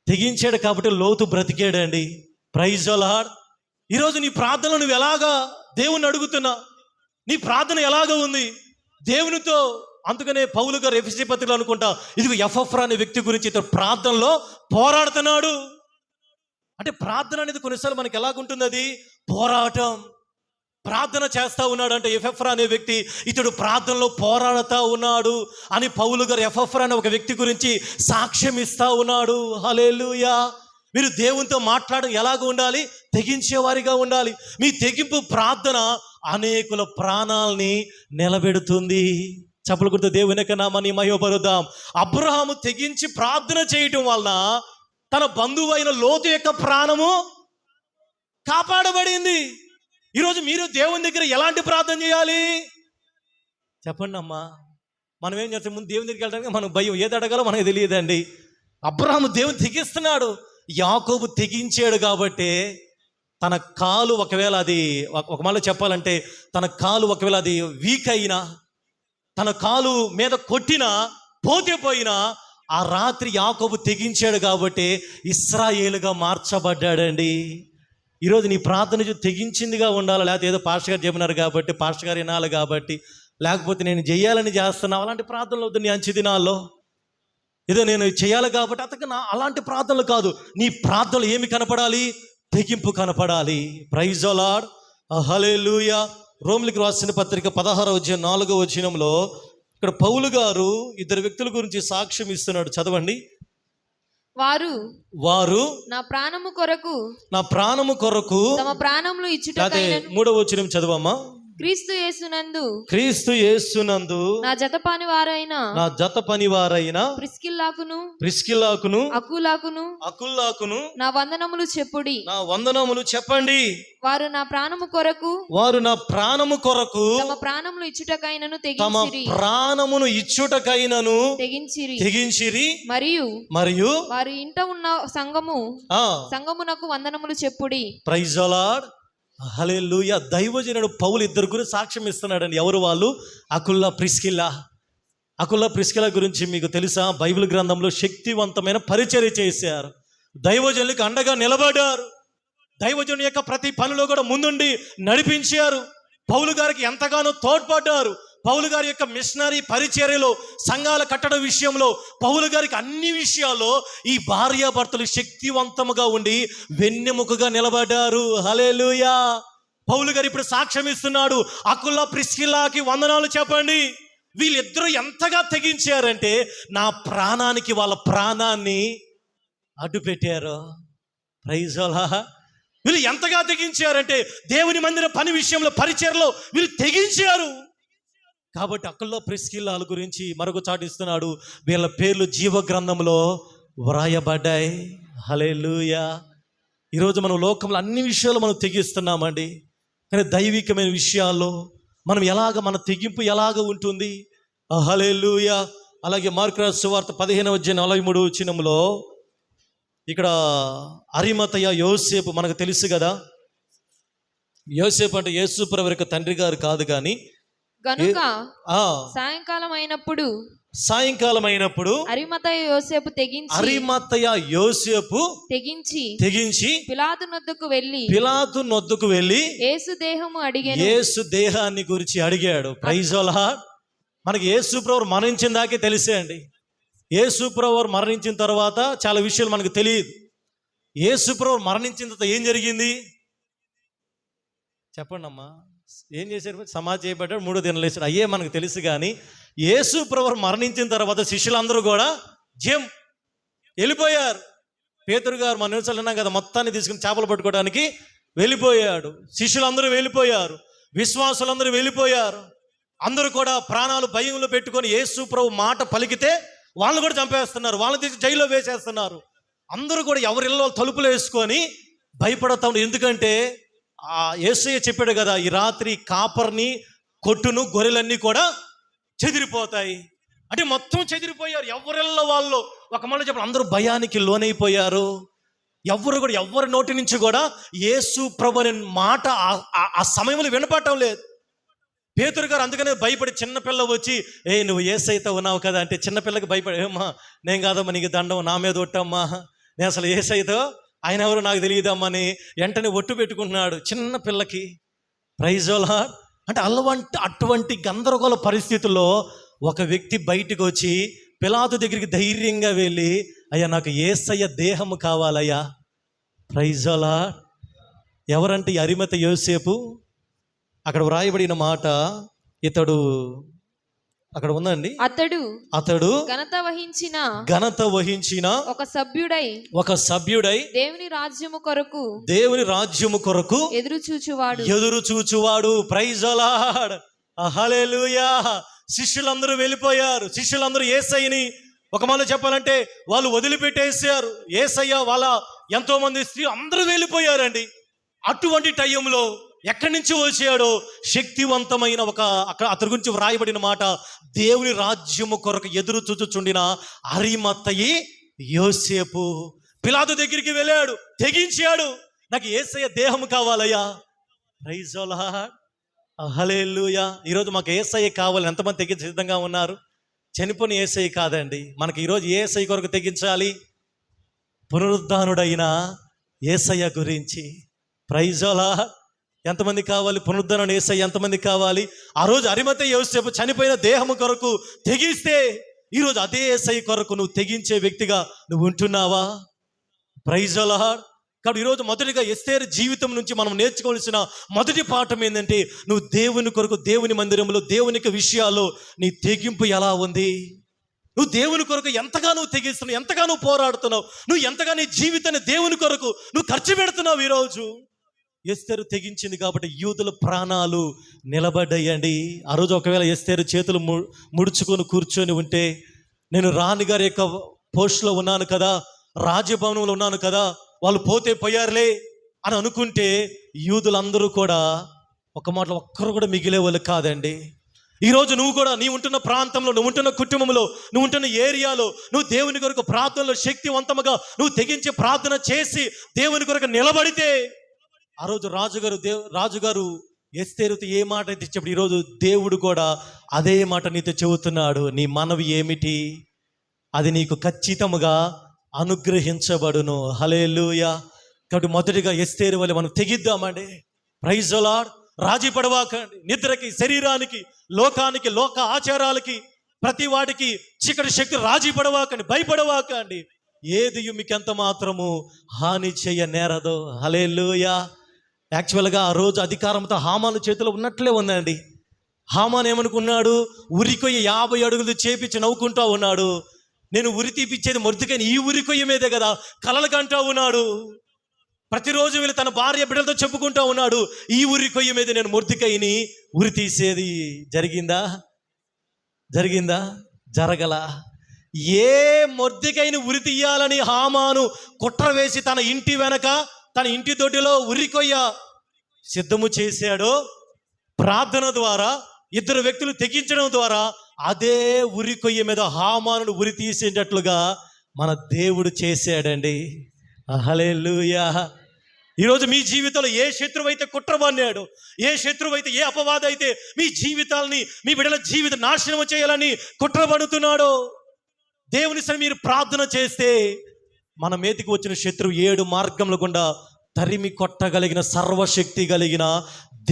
[SPEAKER 1] తెగించాడు కాబట్టి లోతు బ్రతికాడండి. Praise the lord. ఈరోజు నీ ప్రార్థనలు నువ్వు ఎలాగా దేవుని అడుగుతున్నా? నీ ప్రార్థన ఎలాగ ఉంది దేవునితో? అందుకనే పౌలు గారు ఎఫెసీ పత్రికలో అనుకుంటా, ఇదిగో ఎపఫ్రా అనే వ్యక్తి గురించి ఇతను ప్రార్థనలో పోరాడుతున్నాడు. అంటే ప్రార్థన అనేది కొన్నిసార్లు మనకి ఎలాగుంటుంది? అది పోరాటం. ప్రార్థన చేస్తూ ఉన్నాడు అంటే ఎపఫ్రా అనే వ్యక్తి ఇతడు ప్రార్థనలో పోరాడుతూ ఉన్నాడు అని పౌలు గారు ఎపఫ్రా అనే ఒక వ్యక్తి గురించి సాక్ష్యం ఇస్తూ ఉన్నాడు. హల్లెలూయా. మీరు దేవునితో మాట్లాడడం ఎలాగ ఉండాలి? తెగించేవారిగా ఉండాలి. మీ తెగింపు ప్రార్థన అనేకుల ప్రాణాలని నిలబెడుతుంది. చప్పలు కొడుతూ దేవుని యొక్క నామాన్ని మహిమపరుద్దాం. అబ్రహాము తెగించి ప్రార్థన చేయటం వలన తన బంధువు అయిన లోతు యొక్క ప్రాణము కాపాడబడింది. ఈరోజు మీరు దేవుని దగ్గర ఎలాంటి ప్రార్థన చేయాలి చెప్పండి అమ్మా. మనం ఏం చేస్తాం? ముందు దేవుని దగ్గరికి వెళ్ళడానికి మనకు భయం, ఏది అడగాలో మనకు తెలియదండి. అబ్రహాము దేవుని తెగిస్తున్నాడు, యాకోబు తెగించాడు కాబట్టి తన కాలు ఒకవేళ అది ఒక మాట చెప్పాలంటే తన కాలు ఒకవేళ అది వీక్ అయినా, తన కాలు మీద కొట్టినా పోయినా ఆ రాత్రి యాకోబు తెగించాడు కాబట్టి ఇశ్రాయేలుగా మార్చబడ్డాడండి. ఈరోజు నీ ప్రార్థన తెగించిందిగా ఉండాలి. లేకపోతే ఏదో పాస్టర్ గారు చెప్పినారు కాబట్టి, పాస్టర్ గారు వినాలి కాబట్టి, లేకపోతే నేను చేయాలని చేస్తున్నావు అలాంటి ప్రార్థనలు వద్దు. నీ అంచె దినాల్లో ఏదో నేను చేయాలి కాబట్టి అలాంటి ప్రార్థనలు కాదు. నీ ప్రార్థనలు ఏమి కనపడాలి? తెగింపు కనపడాలి. Praise the Lord. హల్లెలూయా. రోమిలికి రాసిన పత్రిక 16:4 ఇక్కడ పౌలు గారు 2 వ్యక్తుల గురించి సాక్ష్యం ఇస్తున్నాడు. చదవండి. వారు నా ప్రాణము కొరకు తమ ప్రాణములు ఇచ్చుటకైనను. 3వ వచనం చదవమ్మా.
[SPEAKER 2] క్రీస్తు యేసునందు
[SPEAKER 1] క్రీస్తు యేసునందు
[SPEAKER 2] నా జత పనివారైన ప్రిస్కిల్లాకును
[SPEAKER 1] అకుల్లాకును
[SPEAKER 2] నా వందనములు
[SPEAKER 1] చెప్పండి.
[SPEAKER 2] వారు నా ప్రాణము కొరకు తమ ప్రాణమును ఇచ్చుటకైనను తెగించిరి. మరియు వారి ఇంట ఉన్న సంఘమునకు వందనములు చెప్పుడి.
[SPEAKER 1] Praise the Lord. హల్లెలూయా. దైవజనుడు పౌలు ఇద్దరు గురించి సాక్ష్యం ఇస్తున్నాడండి. ఎవరు వాళ్ళు? అకుల్లా, ప్రిస్కిల్లా గురించి మీకు తెలుసా? బైబిల్ గ్రంథంలో శక్తివంతమైన పరిచర్య చేశారు. దైవజనులకు అండగా నిలబడ్డారు. దైవజనుని యొక్క ప్రతి పనిలో కూడా ముందుండి నడిపించారు. పౌలు గారికి ఎంతగానో తోడ్పడ్డారు. పౌలు గారి యొక్క మిషనరీ పరిచర్యలో, సంఘాల కట్టడం విషయంలో పౌలు గారికి అన్ని విషయాల్లో ఈ భార్యాభర్తలు శక్తివంతముగా ఉండి వెన్నెముకగా నిలబడ్డారు. హల్లెలూయా. పౌలు గారు ఇప్పుడు సాక్ష్యం ఇస్తున్నాడు. అకుల్లా, ప్రిస్కిల్లాకి వందనాలు చెప్పండి. వీళ్ళిద్దరూ ఎంతగా తెగించారంటే నా ప్రాణానికి వాళ్ళ ప్రాణాన్ని అడ్డు పెట్టారు. Praise the lord. వీళ్ళు ఎంతగా తెగించారంటే దేవుని మందిర పని విషయంలో, పరిచర్యలో వీళ్ళు తెగించారు. కాబట్టి అకుల్లా, ప్రిస్కిల్లాల గురించి మరొక చాటిస్తున్నాడు. వీళ్ళ పేర్లు జీవ గ్రంథంలో వ్రాయబడ్డాయి. హల్లెలూయా. ఈరోజు మనం లోకంలో అన్ని విషయాలు మనం తెగిస్తున్నామండి. కానీ దైవికమైన విషయాల్లో మన తెగింపు ఎలాగ ఉంటుంది? హల్లెలూయా. అలాగే మార్కు రాసిన సువార్త 15:43 ఇక్కడ అరిమతయ యోసేపు మనకు తెలుసు కదా. యోసేపు అంటే యేసు ప్రభువు యొక్క తండ్రి గారు కాదు, కానీ
[SPEAKER 2] గనుక సాయంకాలం అయినప్పుడు అరిమతయ యోసేపు తెగించి పిలాతు నొద్దకు వెళ్ళి యేసు దేహాన్ని గురించి అడిగాడు. Praise the lord. మనకి యేసు ప్రభువు మరణించిన దాకే తెలిసే అండి. యేసు ప్రభువు మరణించిన తర్వాత చాలా విషయాలు మనకు తెలియదు. యేసు ప్రభువు మరణించిన తర్వాత ఏం జరిగింది చెప్పండి అమ్మా. ఏం చేశారు? సమాధి చేయబడ్డాడు, 3వ దినం లేచాడు. అయ్యే మనకు తెలుసు. కానీ యేసు ప్రభువు మరణించిన తర్వాత శిష్యులందరూ కూడా వెళ్ళిపోయారు. పేతురు గారు మన నిలిచాలన్నాం కదా, మొత్తాన్ని తీసుకుని చేపలు పట్టుకోవడానికి వెళ్ళిపోయాడు. శిష్యులందరూ వెళ్ళిపోయారు, విశ్వాసులందరూ వెళ్ళిపోయారు. అందరూ కూడా ప్రాణాలు భయంలో పెట్టుకొని యేసు ప్రభు మాట పలికితే వాళ్ళని కూడా చంపేస్తున్నారు, వాళ్ళని తీసి జైల్లో వేసేస్తున్నారు. అందరూ కూడా ఎవరిల్లో తలుపులు వేసుకొని భయపడతాం. ఎందుకంటే యేసయ్య చెప్పాడు కదా, ఈ రాత్రి కాపర్ని కొట్టును గొర్రెలన్నీ కూడా చెదిరిపోతాయి అంటే మొత్తం చెదిరిపోయారు. ఎవరిల్లో వాళ్ళు ఒక మాట చెప్పండి, అందరూ భయానికి లోనైపోయారు. ఎవరి నోటి నుంచి కూడా యేసు ప్రభు అనే మాట ఆ సమయంలో వినపడటం లేదు. పేతురు గారు అందుకనే భయపడి, చిన్నపిల్ల వచ్చి నువ్వు యేసయ్యతో ఉన్నావు కదా అంటే చిన్నపిల్లకి భయపడి, ఏమ్మా నేను కాదమ్మా, నీకు దండం, నా మీద ఒట్టమ్మా, నేను అసలు యేసయ్యతో ఆయన ఎవరు నాకు తెలియదమ్మా అని వెంటనే ఒట్టు పెట్టుకుంటున్నాడు చిన్న పిల్లకి. Praise the lord. అంటే అటువంటి గందరగోళ పరిస్థితుల్లో ఒక వ్యక్తి బయటికి వచ్చి పిలాతు దగ్గరికి ధైర్యంగా వెళ్ళి, అయ్యా నాకు యేసయ్య దేహము కావాలయ్యా. Praise the lord. ఎవరంటే ఈ అరిమతయ యోసేపు. అక్కడ వ్రాయబడిన మాట, ఇతడు అక్కడ ఉందండి, అతడు ఘనత వహించిన ఒక సభ్యుడై దేవుని రాజ్యము కొరకు ఎదురు చూచువాడు. Praise the Lord. హల్లెలూయా. శిష్యులందరూ వెళ్ళిపోయారు. శిష్యులందరూ యేసయ్యని ఒక మాట చెప్పాలంటే వాళ్ళు వదిలిపెట్టేశారు. యేసయ్య వాళ్ళ ఎంతో మంది స్త్రీలు అందరూ వెళ్ళిపోయారండి. అటువంటి టైంలో ఎక్కడి నుంచి వచ్చాడో శక్తివంతమైన అక్కడ అతని గురించి వ్రాయబడిన మాట, దేవుని రాజ్యము కొరకు ఎదురు చూచుచుండిన అరిమతయ యోసేపు పిలాతు దగ్గరికి వెళ్ళాడు, తెగించాడు, నాకు యేసయ్య దేహం కావాలయ్యా. Praise the Lord. హల్లెలూయా. ఈరోజు మాకు యేసయ్య కావాలి. ఎంతమంది తెగించి సిద్ధంగా ఉన్నారు? చనిపోయిన యేసయ్య కాదండి, మనకి ఈరోజు యేసయ్య కొరకు తెగించాలి. పునరుద్ధానుడైన యేసయ్య గురించి. Praise the lord. ఎంతమంది కావాలి? పునరుద్ధరణ యేసయ్య ఎంతమంది కావాలి? ఆ రోజు అరిమతయ యోసేపు చనిపోయిన దేహము కొరకు తెగిస్తే ఈరోజు అదే యేసయ్య కొరకు నువ్వు తెగించే వ్యక్తిగా నువ్వు ఉంటున్నావా? Praise the Lord. కాబట్టి ఈరోజు మొదటిగా ఎస్తేరు జీవితం నుంచి మనం నేర్చుకోవాల్సిన మొదటి పాఠం ఏంటంటే, నువ్వు దేవుని కొరకు, దేవుని మందిరంలో, దేవునికి విషయాల్లో నీ తెగింపు ఎలా ఉంది? నువ్వు దేవుని కొరకు ఎంతగా నువ్వు తెగిస్తున్నావు, ఎంతగా నువ్వు పోరాడుతున్నావు, నువ్వు ఎంతగా నీ జీవితాన్ని దేవుని కొరకు నువ్వు ఖర్చు పెడుతున్నావు.
[SPEAKER 1] ఎస్తేరు తెగించింది కాబట్టి యూదుల ప్రాణాలు నిలబడ్డాయండి. ఆ రోజు ఒకవేళ ఎస్తేరు చేతులు ముడుచుకొని కూర్చొని ఉంటే, నేను రాణిగారి యొక్క పోస్ట్లో ఉన్నాను కదా, రాజభవనంలో ఉన్నాను కదా, వాళ్ళు పోతే పోయారులే అని అనుకుంటే యూదులందరూ కూడా ఒక మాటలో ఒక్కరు కూడా మిగిలే వాళ్ళు కాదండి. ఈరోజు నువ్వు కూడా నీ ఉంటున్న ప్రాంతంలో, నువ్వు ఉంటున్న కుటుంబంలో, నువ్వు ఉంటున్న ఏరియాలో నువ్వు దేవుని కొరకు ప్రార్థనలో శక్తివంతముగా నువ్వు తెగించి ప్రార్థన చేసి దేవుని కొరకు నిలబడితే, ఆ రోజు రాజుగారు ఎస్తేరుతో ఏ మాట అయితే చెప్పి, ఈరోజు దేవుడు కూడా అదే మాట నీతో చెబుతున్నాడు. నీ మనవి ఏమిటి, అది నీకు ఖచ్చితంగా అనుగ్రహించబడును. హల్లెలూయా. కాబట్టి మొదటిగా ఎస్తేరు వల్ల మనం తెగిద్దామండి. Praise the Lord. రాజీ పడవాకండి. నిద్రకి, శరీరానికి, లోకానికి, లోక ఆచారాలకి, ప్రతి వాటికి చీకటి శక్తి రాజీ పడవాకండి, భయపడవాకండి. ఏది మీకు ఎంత మాత్రము హాని చేయ నేరదు. హల్లెలూయా. యాక్చువల్గా ఆ రోజు అధికారంతో హామాను చేతిలో ఉన్నట్లే ఉందండి. హామాన్ ఏమనుకున్నాడు, ఉరికొయ్య 50 అడుగులు చేపించి నవ్వుకుంటా ఉన్నాడు. నేను ఉరి తీపిచ్చేది మొర్దెకైని ఈ ఉరికొయ్య మీదే కదా, కలలు కంటా ఉన్నాడు. ప్రతిరోజు వీళ్ళు తన భార్య బిడ్డలతో చెప్పుకుంటా ఉన్నాడు, ఈ ఉరి కొయ్య మీద నేను మొర్దెకైని ఉరి తీసేది. జరిగిందా? జరగల. ఏ మొర్దెకైని ఉరి తీయాలని హామాను కుట్ర వేసి తన ఇంటి వెనక, తన ఇంటి దొడ్డిలో ఉరి కొయ్య సిద్ధము చేశాడో, ప్రార్థన ద్వారా 2 వ్యక్తులు తెగించడం ద్వారా అదే ఉరి కొయ్య మీద హామానును ఉరి తీసేటట్లుగా మన దేవుడు చేశాడండి. హల్లెలూయా. ఈరోజు మీ జీవితంలో ఏ శత్రువు అయితే కుట్రబన్నాడు, ఏ శత్రువు అయితే, ఏ అపవాద అయితే మీ జీవితాలని, మీ బిడ్డల జీవిత నాశనం చేయాలని కుట్రబడుతున్నాడో, దేవుని సరే మీరు ప్రార్థన చేస్తే మన మీదకి వచ్చిన శత్రువు 7 మార్గముల గుండా తరిమి కొట్టగలిగిన సర్వశక్తి కలిగిన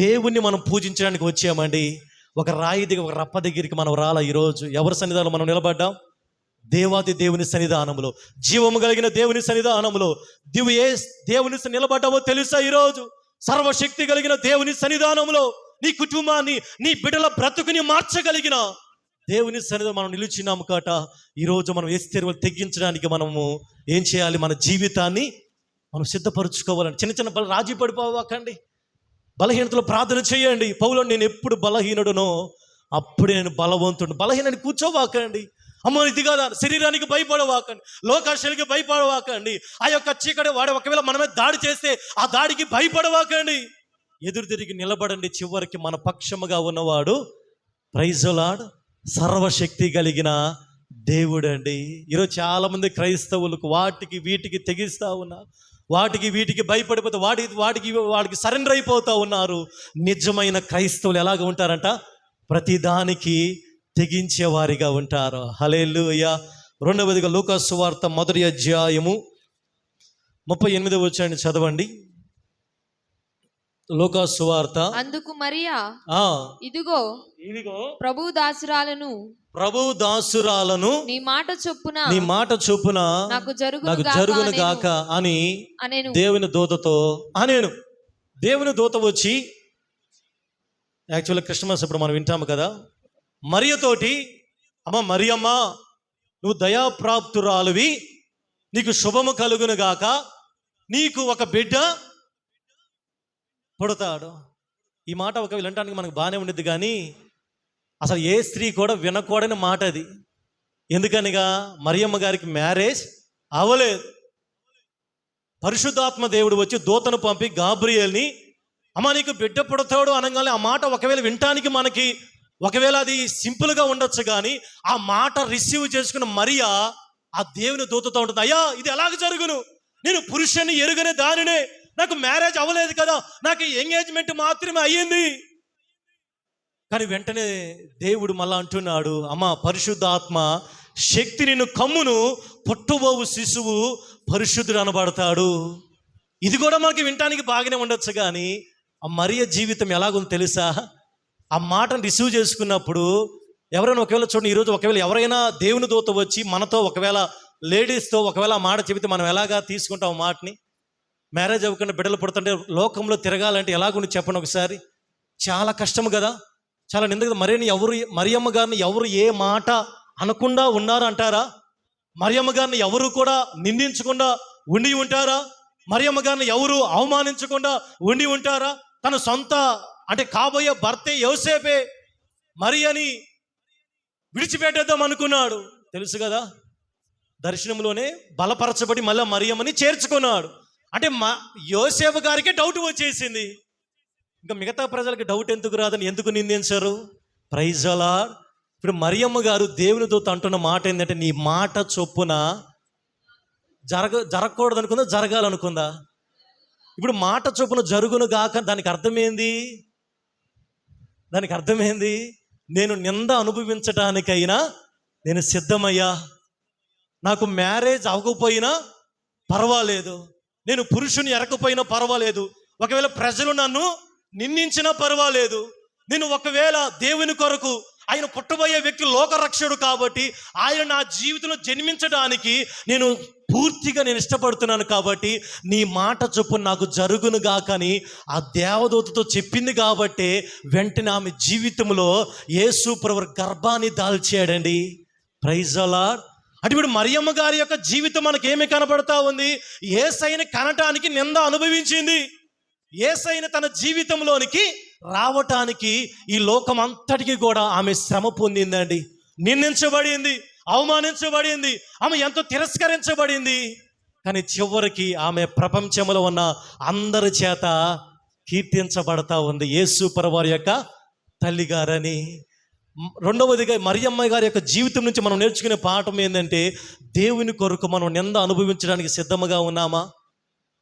[SPEAKER 1] దేవుణ్ణి మనం పూజించడానికి వచ్చామండి. ఒక రాయి దగ్గర, ఒక రప్ప దగ్గరికి మనం రాలా. ఈరోజు ఎవరి సన్నిధానంలో మనం నిలబడ్డాం? దేవాది దేవుని సన్నిధానంలో, జీవము కలిగిన దేవుని సన్నిధానంలో. దేవుని నిలబడ్డావో తెలుసా? ఈరోజు సర్వశక్తి కలిగిన దేవుని సన్నిధానంలో నీ కుటుంబాన్ని, నీ బిడ్డల బ్రతుకుని మార్చగలిగిన దేవుని సన్నిధానం మనం నిలిచినాము కాట. ఈరోజు మనం ఎస్తేరు తెగించడానికి మనము ఏం చేయాలి? మన జీవితాన్ని మనం సిద్ధపరచుకోవాలండి. చిన్న చిన్న రాజీ పడిపోవాకండి. బలహీనతలో ప్రార్థన చేయండి. పౌలు, నేను ఎప్పుడు బలహీనుడునో అప్పుడే నేను బలవంతుడు. బలహీనని కూర్చోవాకండి. అమ్మో ఇది కాదా, శరీరానికి భయపడవాకండి, లోకాశలకి భయపడవాకండి. ఆ యొక్క చీకటి వాడు ఒకవేళ మనమే దాడి చేస్తే ఆ దాడికి భయపడవాకండి. ఎదురు తిరిగి నిలబడండి. చివరికి మన పక్షముగా ఉన్నవాడు, ప్రైజ్ ది లార్డ్, సర్వశక్తి కలిగిన దేవుడు అండి. ఈరోజు చాలామంది క్రైస్తవులకు వాటికి వీటికి తెగిస్తూ ఉన్నారు, వాటికి వీటికి భయపడిపోతే వాడికి సరెండర్ అయిపోతూ ఉన్నారు. నిజమైన క్రైస్తవులు ఎలాగ ఉంటారంట? ప్రతిదానికి తెగించే వారిగా ఉంటారు. హల్లెలూయా. 2వదిగా లూకా సువార్త 1వ అధ్యాయము 38వ వచనాన్ని చదవండి. లూకా సువార్త.
[SPEAKER 3] అందుకు మరియా, ఇదిగో ప్రభువు దాసురాలను నీ మాట చొప్పున నాకు జరుగును గాక
[SPEAKER 1] అని దేవుని దూతతో అనేను. దేవుని దూత వచ్చి, యాక్చువల్గా క్రిస్మస్ ఇప్పుడు మనం వింటాము కదా, మరియతోటి, అమ్మ మరియమ్మ, నువ్వు దయాప్రాప్తురాలువి, నీకు శుభము కలుగును గాక, నీకు ఒక బిడ్డ పుడతాడు. ఈ మాట ఒకవేళ వినటానికి మనకు బాగానే ఉండేది, కానీ అసలు ఏ స్త్రీ కూడా వినకూడని మాట అది. ఎందుకనిగా మరియమ్మ గారికి మ్యారేజ్ అవ్వలేదు. పరిశుద్ధాత్మ దేవుడు వచ్చి దూతను పంపి గాబ్రియేల్ని, అమ్మ నీకు బిడ్డ పుడతాడు అనగానే ఆ మాట ఒకవేళ వినటానికి మనకి ఒకవేళ అది సింపుల్గా ఉండొచ్చు, కానీ ఆ మాట రిసీవ్ చేసుకున్న మరియా ఆ దేవుని దూతతో ఉంటుంది, అయ్యా ఇది ఎలాగ జరుగును, నేను పురుషుని ఎరుగనే దానినే, నాకు మ్యారేజ్ అవ్వలేదు కదా, నాకు ఎంగేజ్మెంట్ మాత్రమే అయ్యింది. కానీ వెంటనే దేవుడు మళ్ళా అంటున్నాడు, అమ్మ పరిశుద్ధాత్మ శక్తి నిన్ను కమ్మును, పుట్టబోవు శిశువు పరిశుద్ధుడు అనబడతాడు. ఇది కూడా మనకి వినటానికి బాగానే ఉండొచ్చు, కానీ ఆ మరియ జీవితం ఎలాగుందో తెలుసా? ఆ మాటను రిసీవ్ చేసుకున్నప్పుడు ఎవరైనా ఒకవేళ చూడండి, ఈరోజు ఒకవేళ ఎవరైనా దేవుని దూత వచ్చి మనతో ఒకవేళ లేడీస్తో ఒకవేళ ఆ మాట చెబితే మనం ఎలాగా తీసుకుంటాం ఆ మాటని? మ్యారేజ్ అవ్వకుండా బిడ్డలు పుడుతుంటే లోకంలో తిరగాలంటే ఎలాగుండి చెప్పండి ఒకసారి. చాలా కష్టము కదా, చాలా నింద. మరియమ్మ గారిని ఎవరు ఏ మాట అనకుండా ఉన్నారు అంటారా? మరియమ్మ గారిని ఎవరు కూడా నిందించకుండా ఉండి ఉంటారా?
[SPEAKER 2] మరియమ్మ గారిని ఎవరు అవమానించకుండా ఉండి ఉంటారా? తన సొంత అంటే కాబోయే భర్తే యోసేపే మరియని విడిచిపెట్టేద్దాం అనుకున్నాడు. తెలుసు కదా, దర్శనంలోనే బలపరచబడి మళ్ళీ మరియమ్మని చేర్చుకున్నాడు. అంటే యోసేపు గారికి డౌట్ వచ్చేసింది. ఇంకా మిగతా ప్రజలకి డౌట్ ఎందుకు రాదని ఎందుకు నిందించారు? Praise the lord. ఇప్పుడు మరియమ్మ గారు దేవునితో అంటున్న మాట ఏంటంటే, నీ మాట చొప్పున జరగకూడదు అనుకుందా, జరగాలనుకుందా? ఇప్పుడు మాట చొప్పున జరుగును గాక దానికి అర్థమేంది? దానికి అర్థమేంది? నేను నింద అనుభవించడానికైనా నేను సిద్ధమయ్యా. నాకు మ్యారేజ్ అవ్వకపోయినా పర్వాలేదు, నేను పురుషుని ఎరకపోయినా పర్వాలేదు, ఒకవేళ ప్రజలు నన్ను నిందించినా పర్వాలేదు, నేను ఒకవేళ దేవుని కొరకు, ఆయన పుట్టబోయే వ్యక్తి లోకరక్షకుడు కాబట్టి ఆయన నా జీవితంలో జన్మించడానికి నేను పూర్తిగా ఇష్టపడుతున్నాను కాబట్టి నీ మాట చొప్పున నాకు జరుగును గాకని ఆ దేవదూతతో చెప్పింది కాబట్టి వెంటనే ఆమె జీవితంలో యేసు ప్రభువు గర్భాన్ని దాల్చాడండి. Praise the lord. అంటే ఇప్పుడు మరియమ్మ గారి యొక్క జీవితం మనకేమి కనబడతా ఉంది? యేసయ్యని కనటానికి నింద అనుభవించింది. యేసయ్యని తన జీవితంలోనికి రావటానికి ఈ లోకం అంతటికి కూడా ఆమె శ్రమ పొందిందండి. నిందించబడింది, అవమానించబడింది, ఆమె ఎంతో తిరస్కరించబడింది. కానీ చివరికి ఆమె ప్రపంచంలో ఉన్న అందరి చేత కీర్తించబడతా ఉంది యేసు ప్రభువారి యొక్క తల్లిగారని. రెండవదిగా మరియమ్మ గారి యొక్క జీవితం నుంచి మనం నేర్చుకునే పాఠం ఏంటంటే, దేవుని కొరకు మనం నింద అనుభవించడానికి సిద్ధముగా ఉన్నామా?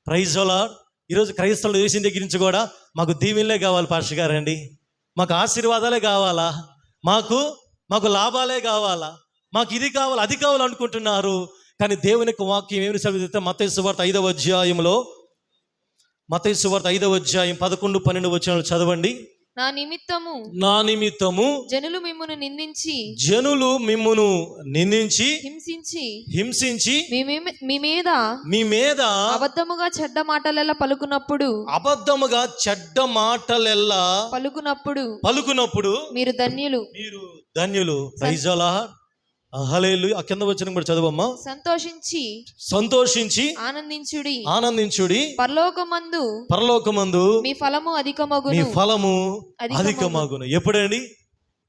[SPEAKER 2] Praise the lord. ఈరోజు క్రైస్తవులు దేశం దగ్గర నుంచి కూడా మాకు దీవెనలే కావాలి పాస్టర్ గారండి, మాకు ఆశీర్వాదాలే కావాలా, మాకు లాభాలే కావాలా, మాకు ఇది కావాలి అది కావాలనుకుంటున్నారు. కానీ దేవుని యొక్క వాక్యం ఏమి చదివితే మత్తయి సువార్త 5వ అధ్యాయంలో, మత్తయి సువార్త 5వ అధ్యాయం 11-12 వచనాలు చదవండి.
[SPEAKER 3] నా నిమిత్తము జనులు మిమ్మును నిందించి హింసించి మీ మీద అబద్ధముగా చెడ్డ మాటలెల్లా పలుకునప్పుడు మీరు ధన్యులు. Praise the Lord. హల్లెలూయా. కింద వచనం కూడా చదువమ్మా. సంతోషించి ఆనందించుడి పరలోకమందు మీ ఫలము అధికమగును. ఎప్పుడండి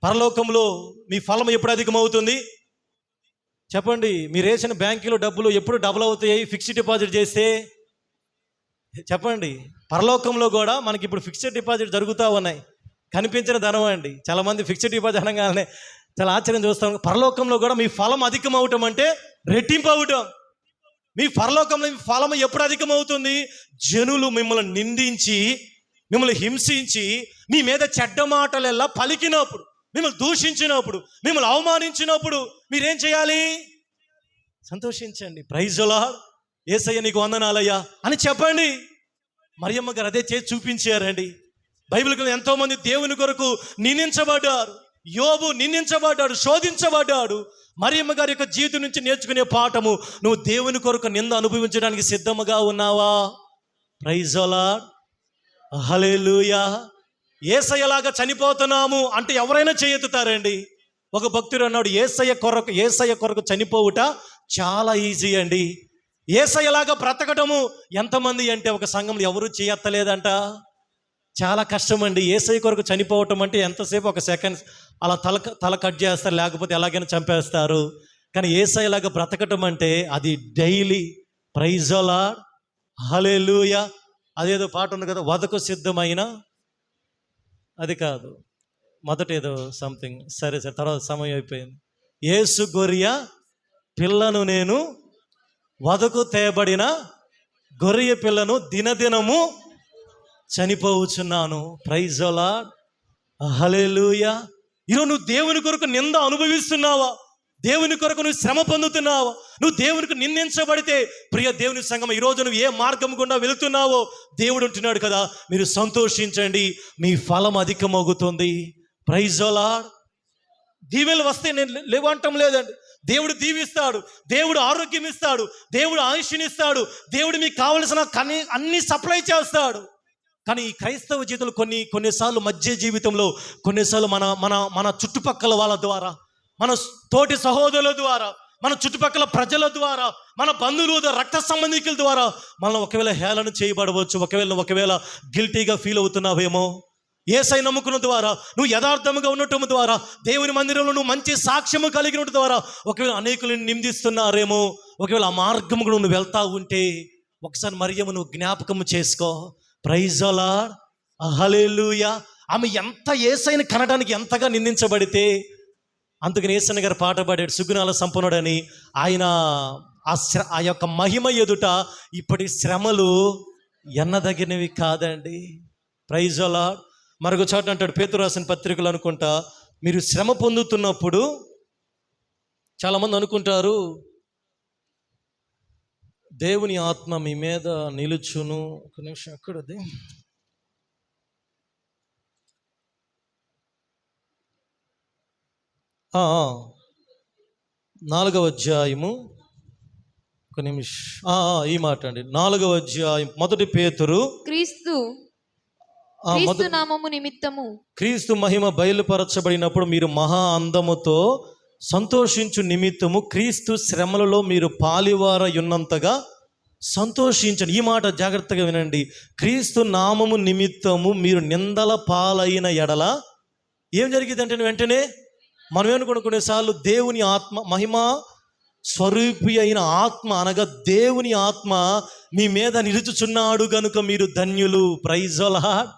[SPEAKER 3] పరలోకంలో మీ ఫలం ఎప్పుడు అధికమవుతుంది? చెప్పండి. మీరు వేసిన బ్యాంకులో డబ్బులు ఎప్పుడు డబుల్ అవుతాయి ఫిక్స్డ్ డిపాజిట్ చేస్తే? చెప్పండి. పరలోకంలో కూడా మనకి ఇప్పుడు ఫిక్స్డ్ డిపాజిట్ జరుగుతూ ఉన్నాయి. కనిపించిన ధనం అండి. చాలామంది ఫిక్స్డ్ డిపాజిట్ అనగానే చాలా ఆశ్చర్యం చూస్తాం. పరలోకంలో కూడా మీ ఫలం అధికమవటం అంటే రెట్టింపు అవటం. మీ పరలోకంలో మీ ఫలం ఎప్పుడు అధికమవుతుంది? జనులు మిమ్మల్ని నిందించి, మిమ్మల్ని హింసించి, మీ మీద చెడ్డ మాటలెల్లా పలికినప్పుడు, మిమ్మల్ని దూషించినప్పుడు, మిమ్మల్ని అవమానించినప్పుడు మీరేం చేయాలి? సంతోషించండి. Praise the Lord. యేసయ్య నీకు వందనాలయ్యా అని చెప్పండి. మరియమ్మ గారు అదే చేసి చూపించారండి. బైబిల్ గ్రంథంలో ఎంతోమంది దేవుని కొరకు నిందించబడ్డారు. యోబు నిందించబడ్డాడు, శోధించబడ్డాడు. మరియమ్మ గారి యొక్క జీవితం నుంచి నేర్చుకునే పాఠము, నువ్వు దేవుని కొరకు నింద అనుభవించడానికి సిద్ధముగా ఉన్నావా? Praise the Lord. హల్లెలూయా. యేసయ్యలాగా చనిపోతున్నాము అంటే ఎవరైనా చేయెత్తుతారండి. ఒక భక్తుడు అన్నాడు, యేసయ్య కొరకు చనిపోవుట చాలా ఈజీ అండి. యేసయ్యలాగా బ్రతకటము ఎంతమంది అంటే ఒక సంఘంలో ఎవరు చేయెత్తలేదంట. చాలా కష్టం అండి. యేసయ్య కొరకు చనిపోవటం అంటే ఎంతసేపు, ఒక సెకండ్ అలా తల కట్ చేస్తారు, లేకపోతే ఎలాగైనా చంపేస్తారు. కానీ యేసయ్యలాగా బ్రతకటం అంటే అది daily. Praise the Lord. Hallelujah. అదేదో పాట ఉంది కదా, వదకు సిద్ధమైన, అది కాదు, మొదట ఏదో సంథింగ్. సరే తర్వాత సమయం అయిపోయింది. యేసు గొర్రె పిల్లను నేను, వదకు తేబడిన గొర్రె పిల్లను దినదినము చనిపోవచ్చున్నాను. Praise the Lord. హల్లెలూయా. ఈరోజు నువ్వు దేవుని కొరకు నింద అనుభవిస్తున్నావా? దేవుని కొరకు నువ్వు శ్రమ పొందుతున్నావా? నువ్వు దేవునికి నిందించబడితే, ప్రియ దేవుని సంగమం, ఈరోజు నువ్వు ఏ మార్గం గుండా వెళుతున్నావో దేవుడు ఉంటున్నాడు కదా, మీరు సంతోషించండి, మీ ఫలం అధికమవుతుంది. Praise the lord. దీవెనలు వస్తే నేను లేవంటం లేదండి. దేవుడు దీవిస్తాడు, దేవుడు ఆరోగ్యం ఇస్తాడు, దేవుడు ఆయుష్నిస్తాడు, దేవుడు మీకు కావలసిన అన్ని సప్లై చేస్తాడు. కానీ ఈ క్రైస్తవ జీవితంలో కొన్నిసార్లు మధ్య జీవితంలో, కొన్నిసార్లు మన చుట్టుపక్కల వాళ్ళ ద్వారా, మన తోటి సహోదరుల ద్వారా,
[SPEAKER 2] మన చుట్టుపక్కల ప్రజల ద్వారా, మన బంధువుల రక్త సంబంధికుల ద్వారా మనం ఒకవేళ హేళన చేయబడవచ్చు. ఒకవేళ గిల్టీగా ఫీల్ అవుతున్నావేమో. యేసయ్య నమ్ముకున్న ద్వారా, నువ్వు యథార్థముగా ఉండటం ద్వారా, దేవుని మందిరంలో నువ్వు మంచి సాక్ష్యము కలిగిన ద్వారా ఒకవేళ అనేకులను నిందిస్తున్నారేమో. ఒకవేళ ఆ మార్గము కూడా నువ్వు వెళ్తా ఉంటే ఒకసారి మరియమ్మ నువ్వు జ్ఞాపకము చేసుకో. ప్రైజ్ ది లార్డ్, హల్లెలూయా. ఆమె ఎంత యేసయ్యని కనడానికి ఎంతగా నిందించబడితే, అందుకని యేసయ్య గారు పాట పాడాడు, సుగుణాల సంపన్నుడని. ఆయన ఆ యొక్క మహిమ ఎదుట ఇప్పటి శ్రమలు ఎన్నదగినవి కాదండి. Praise the lord. మరొక చోట అంటాడు, పేతురు రాసిన పత్రికలు అనుకుంటా, మీరు శ్రమ పొందుతున్నప్పుడు చాలామంది అనుకుంటారు దేవుని ఆత్మ మీ మీద నిలుచును. ఒక నిమిషం, ఎక్కడది? నాలుగవ అధ్యాయము, ఒక నిమిషం, ఈ మాట అండి. 4వ అధ్యాయం 1 పేతురు.
[SPEAKER 4] క్రీస్తు నామము నిమిత్తము
[SPEAKER 1] క్రీస్తు మహిమ బయలుపరచబడినప్పుడు మీరు మహా అందముతో సంతోషించు నిమిత్తము క్రీస్తు శ్రమలలో మీరు పాలివార ఉన్నంతగా సంతోషించండి. ఈ మాట జాగ్రత్తగా వినండి. క్రీస్తు నామము నిమిత్తము మీరు నిందల పాలైన ఎడల ఏం జరిగిందంటే వెంటనే మనం ఏమనుకున్న కొన్నిసార్లు దేవుని ఆత్మ, మహిమ స్వరూపి అయిన ఆత్మ అనగా దేవుని ఆత్మ మీ మీద నిలుచుచున్నాడు గనుక మీరు ధన్యులు. Praise the lord.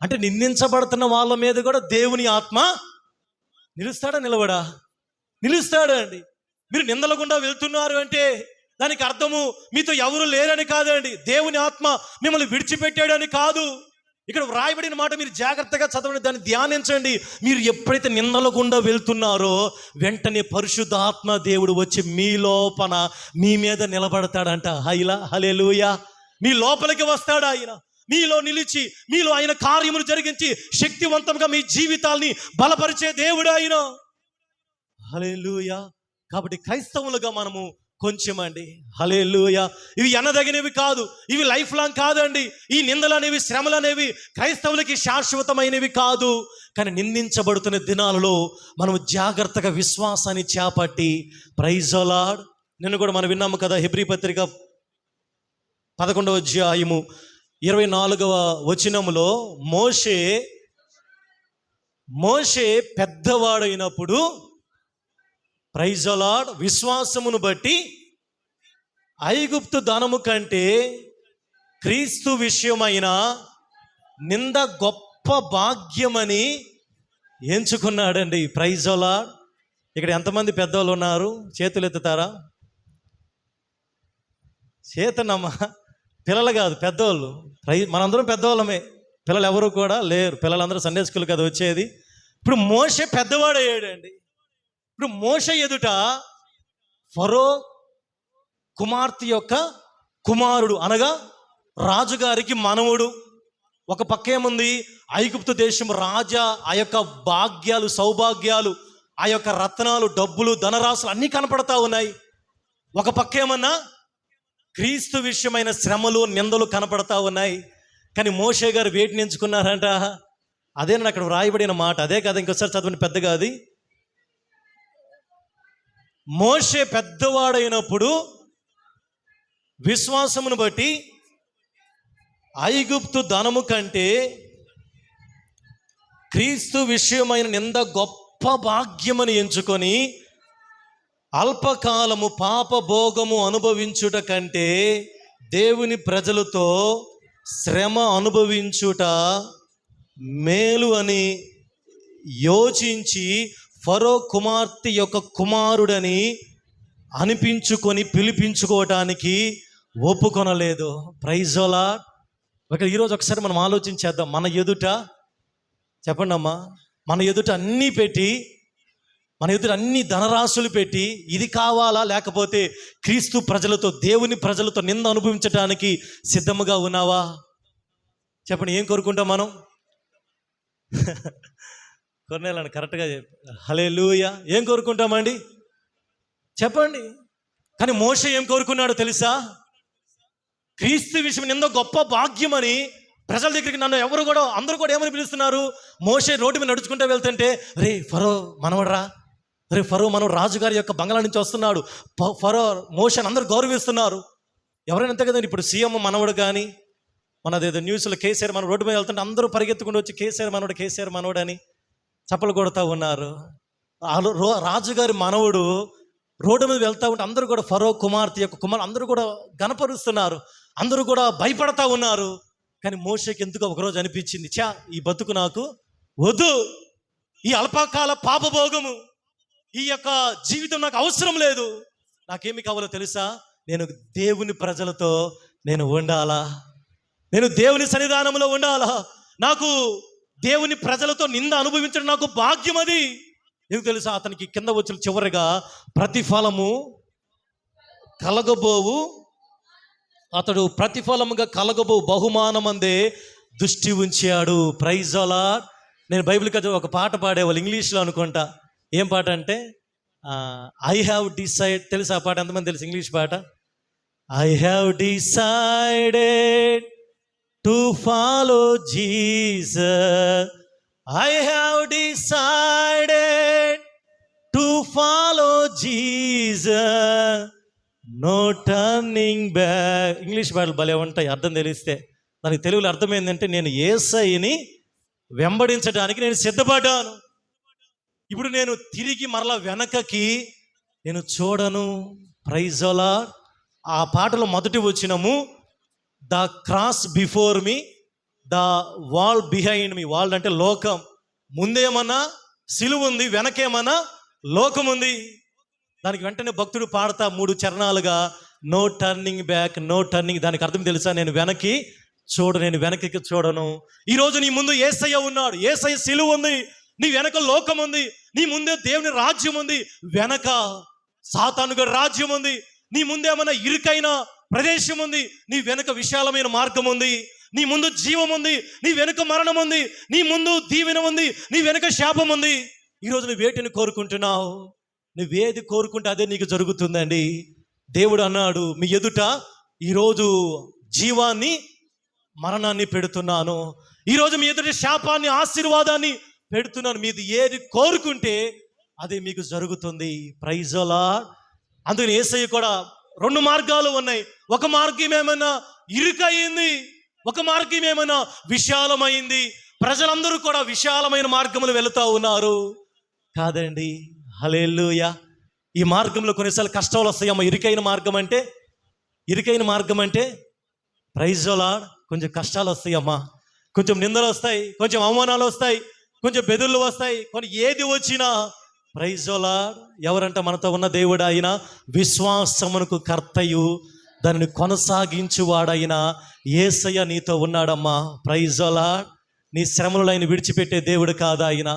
[SPEAKER 1] అంటే నిందించబడుతున్న వాళ్ళ మీద కూడా దేవుని ఆత్మ నిలుస్తాడా? నిలబడా? నిలుస్తాడా అండి. మీరు నిందల గుండా వెళ్తున్నారు అంటే దానికి అర్థము మీతో ఎవరు లేరని కాదండి, దేవుని ఆత్మ మిమ్మల్ని విడిచిపెట్టాడని కాదు. ఇక్కడ వ్రాయబడిన మాట మీరు జాగ్రత్తగా చదవండి, దాన్ని ధ్యానించండి. మీరు ఎప్పుడైతే నిందల గుండా వెళ్తున్నారో వెంటనే పరిశుద్ధాత్మ దేవుడు వచ్చి మీ లోపల మీ మీద నిలబడతాడంట. హల్లెలూయా. మీ లోపలికి వస్తాడు ఆయన, మీలో నిలిచి మీలో ఆయన కార్యములు జరిగించి శక్తివంతంగా మీ జీవితాల్ని బలపరిచే దేవుడు ఆయన. హల్లెలూయా. కాబట్టి క్రైస్తవులుగా మనము కొంచెం అండి, హల్లెలూయా, ఇవి ఎనదగినవి కాదు, ఇవి లైఫ్ లాంగ్ కాదండి. ఈ నిందలు అనేవి, శ్రమలు అనేవి క్రైస్తవులకి శాశ్వతమైనవి కాదు. కానీ నిందించబడుతున్న దినాలలో మనం జాగ్రత్తగా విశ్వాసాన్ని చేపట్టి, ప్రైజ్ ది లార్డ్. నిన్ను కూడా మనం విన్నాము కదా, హెబ్రీ పత్రిక 11వ అధ్యాయము 24వ వచనములో మోషే పెద్దవాడైనప్పుడు, ప్రైజ్ ది లార్డ్, విశ్వాసమును బట్టి ఐగుప్తు ధనము కంటే క్రీస్తు విషయమైన నింద గొప్ప భాగ్యమని ఎంచుకున్నాడండి. Praise the Lord. ఇక్కడ ఎంతమంది పెద్దవాళ్ళు ఉన్నారు? చేతులు ఎత్తుతారా? చేతనమ్మా. పిల్లలు కాదు, పెద్దవాళ్ళు. మనందరం పెద్దవాళ్ళమే, పిల్లలు ఎవరు కూడా లేరు. పిల్లలందరూ సండే స్కూల్ కదా వచ్చేది. ఇప్పుడు మోషే పెద్దవాడయ్యాడండి. ఇప్పుడు మోషే ఎదుట ఫరో కుమార్తె యొక్క కుమారుడు అనగా రాజుగారికి మనవుడు. ఒక పక్క ఏముంది, ఐగుప్తు దేశం రాజా, ఆ యొక్క భాగ్యాలు, సౌభాగ్యాలు, ఆ యొక్క రత్నాలు, డబ్బులు, ధనరాశులు అన్నీ కనపడతా ఉన్నాయి. ఒక పక్క ఏమన్నా క్రీస్తు విషయమైన శ్రమలు, నిందలు కనపడతా ఉన్నాయి. కానీ మోషే గారు వేటిని ఎంచుకున్నారంట? అదే అక్కడ వ్రాయబడిన మాట. అదే కదా, ఇంకోసారి చదవండి పెద్దగా. అది మోషే పెద్దవాడైనప్పుడు విశ్వాసమును బట్టి ఐగుప్తు ధనము కంటే క్రీస్తు విషయమైన నింద గొప్ప భాగ్యమని ఎంచుకొని అల్పకాలము పాప భోగము అనుభవించుట కంటే దేవుని ప్రజలతో శ్రమ అనుభవించుట మేలు అని యోచించి ఫరో కుమార్తె యొక్క కుమారుడని అనిపించుకొని పిలిపించుకోవటానికి ఒప్పుకొనలేదు. Praise the lord. ఈరోజు ఒకసారి మనం ఆలోచించేద్దాం. మన ఎదుట, చెప్పండి అమ్మా, మన ఎదుట అన్నీ పెట్టి, మన ఎదుట అన్ని ధనరాశులు పెట్టి, ఇది కావాలా లేకపోతే క్రీస్తు ప్రజలతో, దేవుని ప్రజలతో నింద అనుభవించడానికి సిద్ధముగా ఉన్నావా? చెప్పండి, ఏం కోరుకుంటాం మనం? కొన్నేళ్ళని కరెక్ట్గా చెప్పి హల్లెలూయా. ఏం కోరుకుంటామండి చెప్పండి. కానీ మోషే ఏం కోరుకున్నాడో తెలుసా? క్రీస్తు విషయం నింద గొప్ప భాగ్యమని ప్రజల దగ్గరికి నన్ను ఎవరు కూడా, అందరూ కూడా ఏమని పిలుస్తున్నారు? మోషే రోడ్డు మీద నడుచుకుంటూ వెళ్తుంటే, రే ఫరో మనవడరా,
[SPEAKER 3] అరే ఫరో మనం రాజుగారి యొక్క బంగ్లా నుంచి వస్తున్నాడు, ఫరో మోషన్ అందరూ గౌరవిస్తున్నారు. ఎవరైనా అంతే కదండి. ఇప్పుడు సీఎం మనవడు కానీ మనదేదో న్యూస్లో కేసీఆర్ మన రోడ్డు మీద వెళ్తుంటే అందరూ పరిగెత్తుకుంటూ వచ్చి కేసీఆర్ మనవడు అని చప్పలు కొడుతూ ఉన్నారు. రాజుగారి మనవడు రోడ్డు మీద వెళ్తూ ఉంటే అందరూ కూడా ఫరో కుమార్తె యొక్క కుమారు అందరూ కూడా గనపరుస్తున్నారు, అందరూ కూడా భయపడతా ఉన్నారు. కానీ మోషేకి ఎందుకు ఒకరోజు అనిపించింది, ఈ బతుకు నాకు వద్దు, ఈ అల్పకాల పాపభోగము, ఈ యొక్క జీవితం నాకు అవసరం లేదు. నాకేమి కావాలో తెలుసా, నేను దేవుని ప్రజలతో నేను ఉండాలా, నేను దేవుని సన్నిధానంలో ఉండాలా, నాకు దేవుని ప్రజలతో నింద అనుభవించడం నాకు భాగ్యం. అది ఎందుకు తెలుసా, అతనికి కింద వచ్చిన చివరిగా ప్రతిఫలము కలగబోవు, అతడు ప్రతిఫలముగా కలగబోవు బహుమానమందే దృష్టి ఉంచాడు. Praise the lord. నేను బైబిల్ కథ ఒక పాట పాడేవాళ్ళు ఇంగ్లీష్లో అనుకుంటా. ఏం పాట అంటే ఐ హ్యావ్ డిసైడ్, తెలుసు ఆ పాట? ఎంతమంది తెలుసు ఇంగ్లీష్ పాట? I have decided to follow Jesus, I have decided to follow Jesus, no turning back. English పాటలు భలే ఉంటాయి అర్థం తెలిస్తే. దానికి తెలుగులో అర్థం ఏంటంటే, నేను యేసయ్యని వెంబడించడానికి నేను సిద్ధపడ్డాను, ఇప్పుడు నేను తిరిగి మరలా వెనకకి నేను చూడను. Praise the lord. ఆ పాటలో మొదటి వచనము, the cross before me, the wall behind me. Wall అంటే లోకం, ముందేమన్నా సిలువ ఉంది, వెనకేమన్నా లోకం ఉంది. దానికి వెంటనే భక్తుడు పాడతా 3 చరణాలుగా, no turning back, no turning. దానికి అర్థం తెలుసా, నేను వెనక్కి చూడను. ఈరోజు నీ ముందు యేసయ్య ఉన్నాడు, యేసయ్య సిలువ ఉంది, నీ వెనక లోకం ఉంది, నీ ముందే దేవుని రాజ్యం ఉంది, వెనక సాతానుగా రాజ్యం ఉంది, నీ ముందేమన్నా ఇరుకైన ప్రదేశం ఉంది, నీ వెనక విశాలమైన మార్గం ఉంది, నీ ముందు జీవం ఉంది, నీ వెనుక మరణం ఉంది, నీ ముందు దీవెన ఉంది, నీ వెనుక శాపం ఉంది. ఈరోజు నువ్వు వేటిని కోరుకుంటున్నావు? నువ్వేది కోరుకుంటే అదే నీకు జరుగుతుందండి. దేవుడు అన్నాడు, మీ ఎదుట ఈరోజు జీవాన్ని మరణాన్ని పెడుతున్నాను, ఈరోజు మీ ఎదుట శాపాన్ని ఆశీర్వాదాన్ని పెడుతున్నాను. మీది ఏది కోరుకుంటే అదే మీకు జరుగుతుంది. Praise the lord. అందుకని యేసయ్య కూడా 2 మార్గాలు ఉన్నాయి. ఒక మార్గం ఏమైనా ఇరుకయింది, ఒక మార్గం ఏమైనా విశాలమైంది. ప్రజలందరూ కూడా విశాలమైన మార్గములు వెళుతూ ఉన్నారు కాదండి. హల్లెలూయా. ఈ మార్గంలో కొన్నిసార్లు కష్టాలు వస్తాయమ్మా. ఇరుకైన మార్గం అంటే ప్రైజ్ ద లార్డ్, కొంచెం కష్టాలు వస్తాయమ్మా, కొంచెం నిందలు వస్తాయి, కొంచెం అవమానాలు వస్తాయి, కొంచెం బెదుర్లు వస్తాయి. కొన్ని ఏది వచ్చినా ప్రైజ్ ద లార్డ్. ఎవరంట మనతో ఉన్న దేవుడు? ఆయన విశ్వాసమునకు కర్తయు దానిని కొనసాగించువాడైన యేసయ్య నీతో ఉన్నాడమ్మా. Praise the Lord. నీ శ్రమలలో ఆయన విడిచిపెట్టే దేవుడు కాదా ఆయన?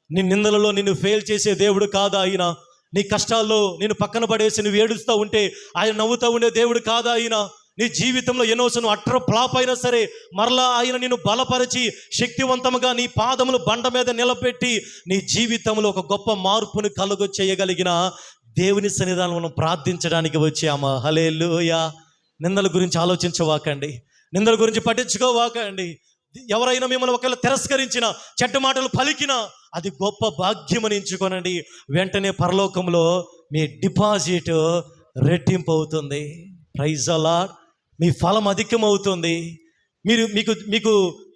[SPEAKER 3] నీ నిందలలో నిన్ను ఫెయిల్ చేసే దేవుడు కాదా ఆయన? నీ కష్టాల్లో నిన్ను పక్కన పడేసి నువ్వు ఏడుస్తూ ఉంటే ఆయన నవ్వుతూ ఉండే దేవుడు కాదా ఆయన? నీ జీవితంలో ఎన్నోసార్లు అట్ర ఫ్లాప్ అయినా సరే మరలా ఆయన నిన్ను బలపరిచి శక్తివంతముగా నీ పాదములు బండ మీద నిలబెట్టి నీ జీవితంలో ఒక గొప్ప మార్పును కలుగ చేయగలిగిన దేవుని సన్నిధానంలో ప్రార్థించడానికి వచ్చామా. హల్లెలూయా. నిందల గురించి ఆలోచించవాకండి, నిందల గురించి పట్టించుకోవాకండి. ఎవరైనా మిమ్మల్ని ఒకవేళ తిరస్కరించినా, చెడ్డ మాటలు పలికినా అది గొప్ప భాగ్యమని ఎంచుకోనండి. వెంటనే పరలోకంలో మీ డిపాజిట్ రెట్టింపు అవుతుంది. Praise the lord. మీ ఫలం అధికమవుతుంది.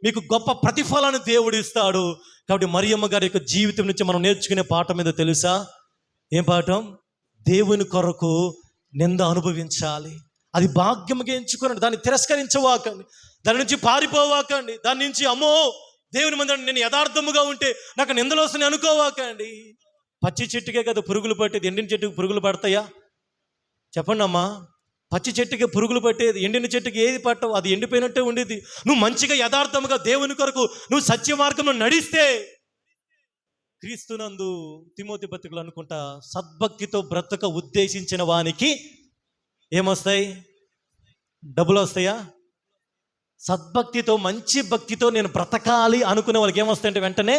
[SPEAKER 3] మీకు గొప్ప ప్రతిఫలాన్ని దేవుడు ఇస్తాడు. కాబట్టి మరియమ్మ గారి యొక్క జీవితం నుంచి మనం నేర్చుకునే పాఠం మీద తెలుసా? ఏం పాఠం? దేవుని కొరకు నింద అనుభవించాలి. అది భాగ్యముగా ఎంచుకోనండి. దాన్ని తిరస్కరించవాకండి, దాని నుంచి పారిపోవాకండి, దాని నుంచి అమ్మో దేవుని మందిరం నేను యథార్థముగా ఉంటే నాకు నిందలు వస్తున్నాయి అనుకోవాకండి. పచ్చి చెట్టుకే కదా పురుగులు పట్టేది, ఎండిన చెట్టుకి పురుగులు పడతాయా? చెప్పండి అమ్మా. పచ్చి చెట్టుకి పురుగులు పట్టేది, ఎండిన చెట్టుకి ఏది పట్టవు, అది ఎండిపోయినట్టే ఉండేది. నువ్వు మంచిగా యథార్థముగా దేవుని కొరకు నువ్వు సత్య మార్గంలో నడిస్తే, క్రీస్తునందు తిమోతి పత్రికలు అనుకుంటా, సద్భక్తితో బ్రతక ఉద్దేశించిన వానికి ఏమొస్తాయి? డబ్బులు వస్తాయా? సద్భక్తితో మంచి భక్తితో నేను బ్రతకాలి అనుకునే వాళ్ళకి ఏమొస్తాయంటే వెంటనే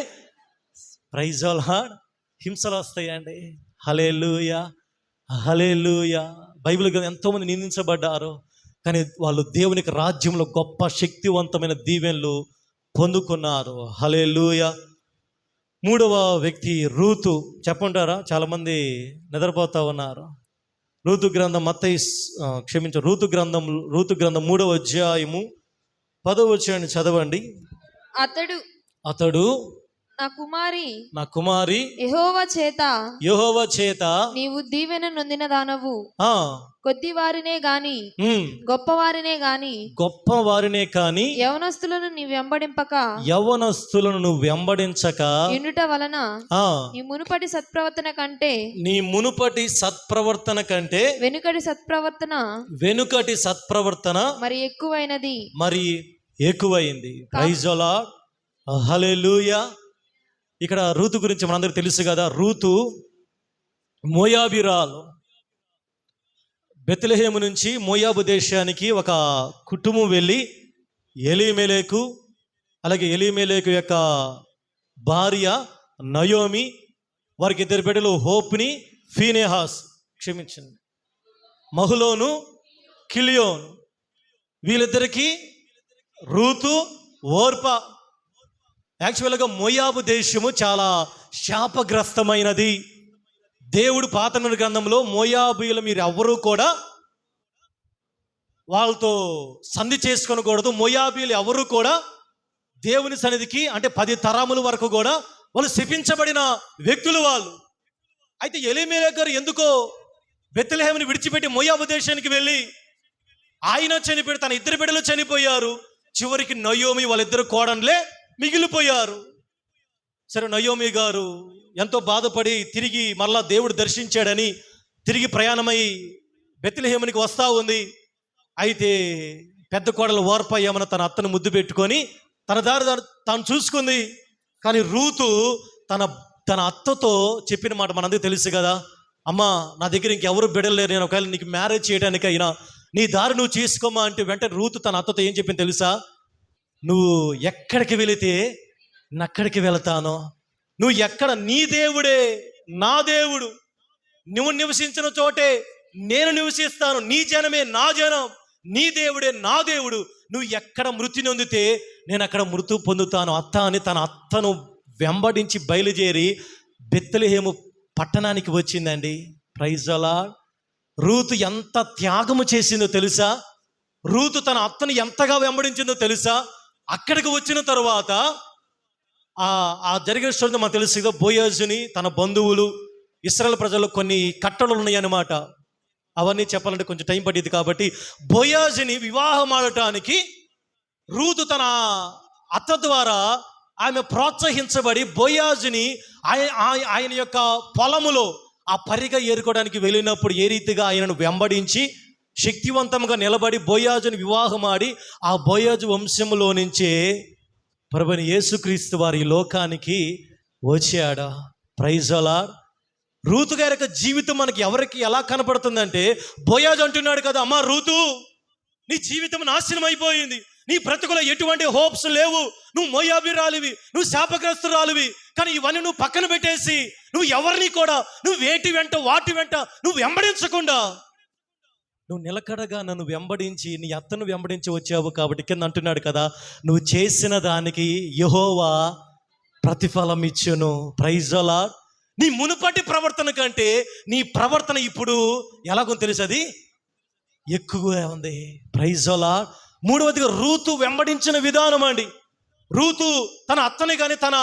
[SPEAKER 3] ప్రైజ్ ద లార్డ్ హింసలు వస్తాయండి. హల్లెలూయా, హల్లెలూయా. బైబిల్ గ్రంథం ఎంతోమంది నిందించబడ్డారు, కానీ వాళ్ళు దేవునికి రాజ్యంలో గొప్ప శక్తివంతమైన దీవెనలు పొందుకున్నారు. హల్లెలూయా. మూడవ వ్యక్తి రూతు. చెప్పంటారా? చాలామంది నిద్రపోతా ఉన్నారు. రూతు గ్రంథం రూతు గ్రంథం 3వ అధ్యాయము 10వ వచనాన్ని చదవండి. అతడు
[SPEAKER 4] నా కుమారి యెహోవా చేత నీవు దీవెన నొందిన దానవు. కొద్ది వారినే గాని గొప్పవారినే గాని యవనస్తులను నువ్వు వెంబడింపక ఇండుట వలన నీ మునుపటి సత్ప్రవర్తన కంటే వెనుకటి సత్ప్రవర్తన మరి ఎక్కువైంది. ప్రైజ్ ది లార్డ్, హల్లెలూయా. ఇక్కడ రూతు గురించి మనందరికీ తెలుసు కదా. రూతు మోయాబీరాలు. బెత్లెహేము నుంచి మోయాబు దేశానికి ఒక కుటుంబం వెళ్ళి ఎలీమెలెకు, అలాగే ఎలీమెలెకు యొక్క భార్య నయోమి, వారికి 2 బిడ్డలు హోప్ని, ఫీనెహాస్, మహులోను, కిలియోను. వీళ్ళిద్దరికీ రూతు, ఓర్పా. యాక్చువల్గా మోయాబు దేశము చాలా శాపగ్రస్తమైనది. దేవుడు పాత నిబంధన గ్రంథంలో మోయాబీయులు మీరు ఎవ్వరూ కూడా వాళ్ళతో సంధి చేసుకొనకూడదు, మోయాబీయులు ఎవరు కూడా దేవుని సన్నిధికి, అంటే 10 తరముల వరకు కూడా వాళ్ళు శపించబడిన వ్యక్తులు వాళ్ళు. అయితే ఎలీమెలెకు గారు ఎందుకో బెత్లెహేముని విడిచిపెట్టి మోయాబు దేశానికి వెళ్ళి ఆయన చనిపోయి తన 2 బిడ్డలు చనిపోయారు. చివరికి నయోమి వాళ్ళిద్దరు కోడన్లే మిగిలిపోయారు. సరే, నయోమి గారు ఎంతో బాధపడి తిరిగి మరలా దేవుడు దర్శించాడని తిరిగి ప్రయాణమై బెత్లెహేమునికి వస్తూ ఉంది. అయితే పెద్ద కోడలు ఓర్పా ఏమన్నా తన అత్తను ముద్దు పెట్టుకొని తన దారి తాను చూసుకుంది. కానీ రూతు తన అత్తతో చెప్పిన మాట మనందరికీ తెలుసు కదా. అమ్మా, నా దగ్గర ఇంకెవరు బిడ్డలు లేరు, నేను ఒకవేళ నీకు మ్యారేజ్ చేయడానికి అయినా నీ దారి నువ్వు చేసుకోమా అంటే వెంటనే రూతు తన అత్తతో ఏం చెప్పింది తెలుసా? నువ్వు ఎక్కడికి వెళితే నక్కడికి వెళతాను, నువ్వు ఎక్కడ, నీ దేవుడే నా దేవుడు, నువ్వు నివసించిన చోటే నేను నివసిస్తాను, నీ జనమే నా జనం, నీ దేవుడే నా దేవుడు, నువ్వు ఎక్కడ మృతి నొందితే నేను అక్కడ మృతి పొందుతాను అత్త అని తన అత్తను వెంబడించి బయలుదేరి బెత్లెహేము పట్టణానికి వచ్చిందండి. Praise the lord. రూతు ఎంత త్యాగము చేసిందో తెలుసా? రూతు తన అత్తను ఎంతగా వెంబడించిందో తెలుసా? అక్కడికి వచ్చిన తర్వాత ఆ జరిగిన స్టోరీ మనకు తెలుసు కదా. బోయాజుని తన బంధువులు, ఇశ్రాయేలు ప్రజల్లో కొన్ని కట్టడలు ఉన్నాయన్నమాట. అవన్నీ చెప్పాలంటే కొంచెం టైం పట్టింది కాబట్టి బోయాజుని వివాహం ఆడటానికి రూతు తన అత్త ద్వారా ఆమె ప్రోత్సహించబడి బోయాజుని ఆయన యొక్క పొలములో ఆ పరిగ ఏరుకోవడానికి వెళ్ళినప్పుడు ఏ రీతిగా ఆయనను వెంబడించి శక్తివంతంగా నిలబడి బోయాజుని వివాహం ఆడి ఆ బోయాజు వంశంలో నుంచే ప్రభువైన యేసుక్రీస్తు వారి లోకానికి వచ్చాడా. Praise the lord. రూతు గారి యొక్క జీవితం మనకి ఎవరికి ఎలా కనపడుతుందంటే, బోయాజు అంటున్నాడు కదా, అమ్మా రూతు, నీ జీవితం నాశనం అయిపోయింది, నీ బ్రతుకులో ఎటువంటి హోప్స్ లేవు, నువ్వు మోయాబీరాలివి, నువ్వు శాపగ్రస్తురాలివి. కానీ ఇవన్నీ నువ్వు పక్కన పెట్టేసి నువ్వు ఎవరిని కూడా నువ్వు వాటి వెంట నువ్వు వెంబడించకుండా నువ్వు నిలకడగా నన్ను వెంబడించి నీ అత్తను వెంబడించి వచ్చావు కాబట్టి కింద అంటున్నాడు కదా, నువ్వు చేసిన దానికి యెహోవా ప్రతిఫలం ఇచ్చును. Praise the lord. నీ మునుపటి ప్రవర్తన కంటే నీ ప్రవర్తన ఇప్పుడు ఎలాగో తెలుసు, అది ఎక్కువగా ఉంది. Praise the lord. మూడవదిగా రూతు వెంబడించిన విధానం అండి. రూతు తన అత్తని కానీ తన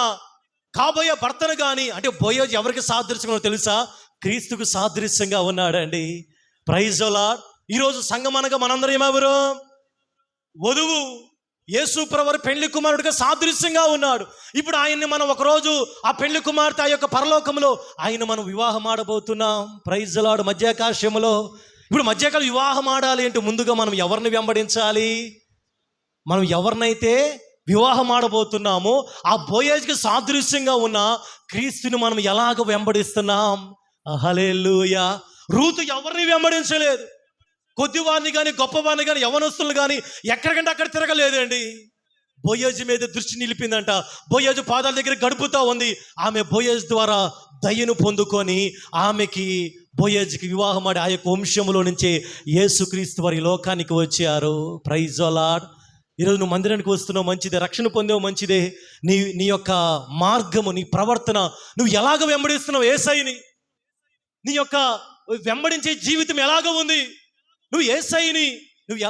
[SPEAKER 4] కాబోయే భర్తను కానీ, అంటే బోయాజు ఎవరికి సాదృశ్యంగా తెలుసా? క్రీస్తుకు సాదృశ్యంగా ఉన్నాడండి. Praise the lord. ఈరోజు సంఘం అనగా మనందరం ఏమెవరు? వధువు. యేసు ప్రభువు పెళ్లి కుమారుడిగా సాదృశ్యంగా ఉన్నాడు. ఇప్పుడు ఆయన్ని మనం ఒకరోజు ఆ పెళ్లి కుమార్తె ఆ యొక్క పరలోకంలో ఆయన మనం వివాహం ఆడబోతున్నాం. Praise the Lord. మధ్యాకాశంలో ఇప్పుడు మధ్యకాలం వివాహం ఆడాలి అంటే ముందుగా మనం ఎవరిని వెంబడించాలి? మనం ఎవరినైతే వివాహం ఆడబోతున్నామో ఆ బోయాజుకి సాదృశ్యంగా ఉన్న క్రీస్తుని మనం ఎలాగ వెంబడిస్తున్నాం? హల్లెలూయా. రూతు ఎవరిని వెంబడించలేదు. కొద్దివారిని కానీ గొప్పవారిని కానీ యవనస్తులు కానీ ఎక్కడికంటే అక్కడ తిరగలేదండి. బోయాజు మీద దృష్టి నిలిపిందంట. బోయాజు పాదాల దగ్గర గడుపుతూ ఉంది. ఆమె బోయాజు ద్వారా దయను పొందుకొని ఆమెకి బోయాజుకి వివాహం ఆడి ఆ యొక్క వంశంలో నుంచే యేసుక్రీస్తు వారి లోకానికి వచ్చారు. Praise the lord.
[SPEAKER 3] ఈరోజు నువ్వు మందిరానికి వస్తున్నావు మంచిదే, రక్షణ పొందావు మంచిదే. నీ యొక్క మార్గము, నీ ప్రవర్తన, నువ్వు ఎలాగ వెంబడిస్తున్నావు యేసయ్యని, నీ యొక్క వెంబడించే జీవితం ఎలాగ ఉంది, నువ్వు యేసయ్యని నువ్వు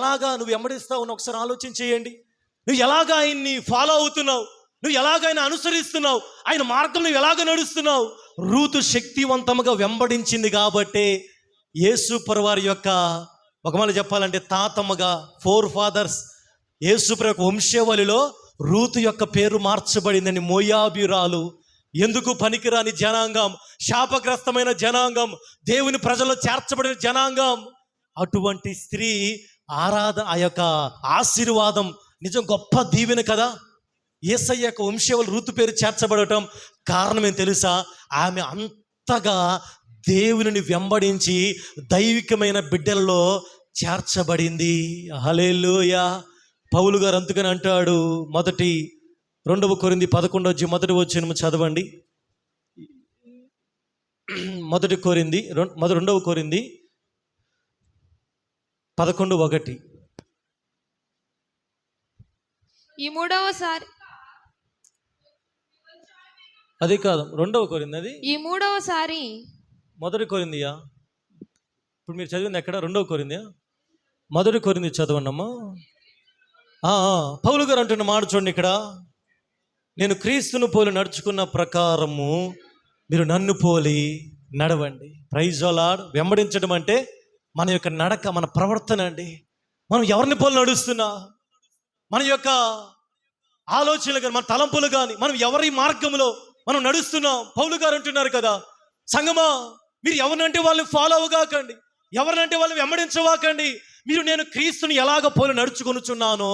[SPEAKER 3] వెంబడిస్తావు అని ఒకసారి ఆలోచన చేయండి. నువ్వు ఎలాగ ఆయన్ని ఫాలో అవుతున్నావు, నువ్వు ఎలాగ ఆయన అనుసరిస్తున్నావు, ఆయన మార్గం నువ్వు ఎలాగ నడుస్తున్నావు. రూతు శక్తివంతముగా వెంబడించింది కాబట్టే యేసు ప్రభువారి యొక్క, ఒకమాల చెప్పాలంటే తాతమ్మగా, 4 ఫాదర్స్, యేసు ప్రభు యొక్క వంశవలిలో రూతు యొక్క పేరు మార్చబడిందని. మోయాబీరాలు, ఎందుకు పనికిరాని జనాంగం, శాపగ్రస్తమైన జనాంగం, దేవుని ప్రజల్లో చేర్చబడిన జనాంగం. అటువంటి స్త్రీ ఆ యొక్క ఆశీర్వాదం నిజం గొప్ప దీవెన కదా. యేసయ్య యొక్క వంశవలి రూతు పేరు చేర్చబడటం కారణం ఏం తెలుసా? ఆమె అంతగా దేవునిని వెంబడించి దైవికమైన బిడ్డలలో చేర్చబడింది. హల్లెలూయా. పౌలు గారు అందుకని అంటాడు, 2 కొరింథీ 11 చదవండి. 2 కొరింథీ 11:1.
[SPEAKER 5] ఈ మూడవసారి
[SPEAKER 3] అది కాదు, 2 కొరింథీ, అది
[SPEAKER 5] ఈ మూడవసారి
[SPEAKER 3] 1 కొరింథీయా? ఇప్పుడు మీరు చదివింది ఎక్కడ? 2 కొరింథీయా? 1 కొరింథీ చదవండి అమ్మా. పౌలు గారు అంటున్న మాట చూడండి ఇక్కడ, నేను క్రీస్తును పోలి నడుచుకున్న ప్రకారము మీరు నన్ను పోలి నడవండి. Praise the Lord. వెంబడించడం అంటే మన యొక్క నడక, మన ప్రవర్తన అండి. మనం ఎవరిని పోలి నడుస్తున్నా, మన యొక్క ఆలోచనలు కానీ, మన తలంపులు కానీ, మనం ఎవరి మార్గంలో మనం నడుస్తున్నాం. పౌలు గారు అంటున్నారు కదా, సంగమా మీరు ఎవరినంటే వాళ్ళని ఫాలో అవ్వగాకండి, ఎవరినంటే వాళ్ళని వెంబడించవాకండి. మీరు నేను క్రీస్తుని ఎలాగ పోలి నడుచుకొనుచున్నానో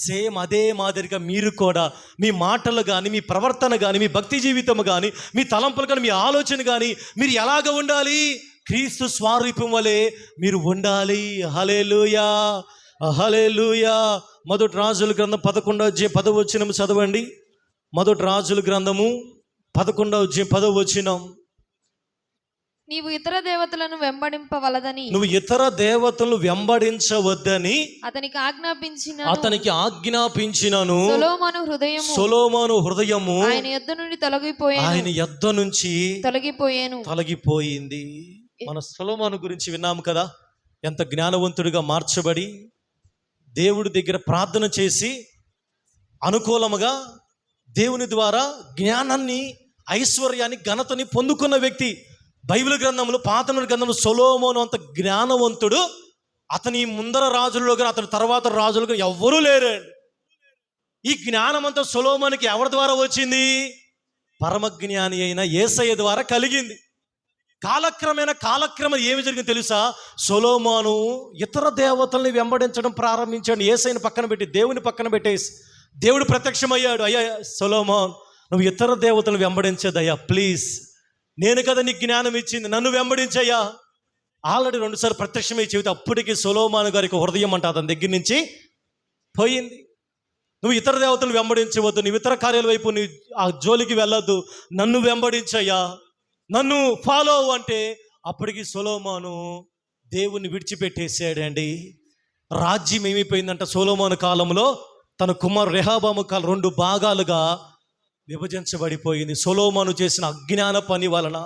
[SPEAKER 3] సేమ్ అదే మాదిరిగా మీరు కూడా మీ మాటలు కానీ, మీ ప్రవర్తన కానీ, మీ భక్తి జీవితం కానీ, మీ తలంపులు కానీ, మీ ఆలోచన కానీ మీరు ఎలాగ ఉండాలి? క్రీస్తు స్వరూపం వలె మీరు ఉండాలి. హల్లెలూయా, హల్లెలూయా. 1 రాజుల గ్రంథం 11:10 చదవండి. 1 రాజుల గ్రంథము 11:10.
[SPEAKER 5] నీవు ఇతర దేవతలను వెంబడింపవలదని,
[SPEAKER 3] నువ్వు ఇతర దేవతలను వెంబడించవద్దని అతనికి ఆజ్ఞాపించినను సొలొమోను హృదయము ఆయన యొద్ద నుంచి తొలగిపోయింది. మన సొలొమోను గురించి విన్నాము కదా, ఎంత జ్ఞానవంతుడిగా మార్చబడి దేవుడి దగ్గర ప్రార్థన చేసి అనుకూలముగా దేవుని ద్వారా జ్ఞానాన్ని, ఐశ్వర్యాన్ని, ఘనతని పొందుకున్న వ్యక్తి. బైబిల్ గ్రంథంలో, పాత గ్రంథంలో సొలొమోను అంత జ్ఞానవంతుడు అతని ముందర రాజుల్లో కానీ అతని తర్వాత రాజులు కానీ ఎవ్వరూ లేరండి. ఈ జ్ఞానం అంతా సొలొమోనుకి ఎవరి ద్వారా వచ్చింది? పరమజ్ఞాని అయిన యేసయ్య ద్వారా కలిగింది. కాలక్రమం ఏమి జరిగింది తెలుసా? సొలొమోను ఇతర దేవతల్ని వెంబడించడం ప్రారంభించాడు. యేసయ్యని పక్కన పెట్టి, దేవుని పక్కన పెట్టేసి దేవుడు ప్రత్యక్షమయ్యాడు. అయ్యా సొలొమోన్, నువ్వు ఇతర దైవతలను వెంబడించదయ్యా, ప్లీజ్, నేను కదా నీకు జ్ఞానం ఇచ్చింది, నన్ను వెంబడించయ్యా. ఆల్రెడీ 2 సార్లు ప్రత్యక్షమై చెబితే అప్పటికి సొలొమోను గారికి హృదయం అంట అతని దగ్గర నుంచి పోయింది. నువ్వు ఇతర దేవతలు వెంబడించవద్దు, నువ్వు ఇతర కార్యాల వైపు నీ ఆ జోలికి వెళ్ళొద్దు, నన్ను వెంబడించయ్యా, నన్ను ఫాలో అంటే అప్పటికి సొలొమోను దేవుణ్ణి విడిచిపెట్టేసాడండి. రాజ్యం ఏమైపోయిందంట సొలొమోను కాలంలో? తన కుమారు రెహబాము కాలం 2 భాగాలుగా విభజించబడిపోయింది సొలొమోను చేసిన అజ్ఞాన పని వలన.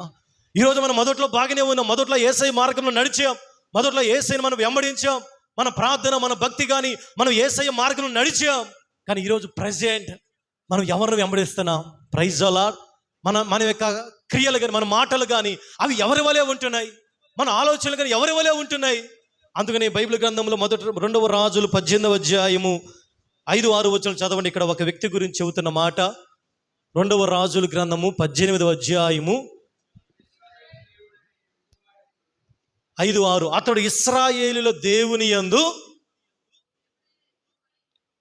[SPEAKER 3] ఈరోజు మనం మొదట్లో బాగానే ఉన్నాం, మొదట్లో యేసయ్య మార్గంలో నడిచాం, మొదట్లో యేసయ్యను మనం వెంబడించాం, మన ప్రార్థన, మన భక్తి కానీ మనం యేసయ్య మార్గంలో నడిచాం. కానీ ఈరోజు ప్రెజెంట్ మనం ఎవరిని వెంబడిస్తున్నాం? Praise the lord. మన యొక్క క్రియలు కానీ, మన మాటలు కానీ అవి ఎవరి వలే ఉంటున్నాయి, మన ఆలోచనలు కానీ ఎవరి వలే ఉంటున్నాయి. అందుకని బైబిల్ గ్రంథంలో 2 రాజులు 18:5-6 చదవండి. ఇక్కడ ఒక వ్యక్తి గురించి చెబుతున్న మాట. 2 రాజుల గ్రంథము 18:5-6. అతడు ఇశ్రాయేలుల దేవుని యందు,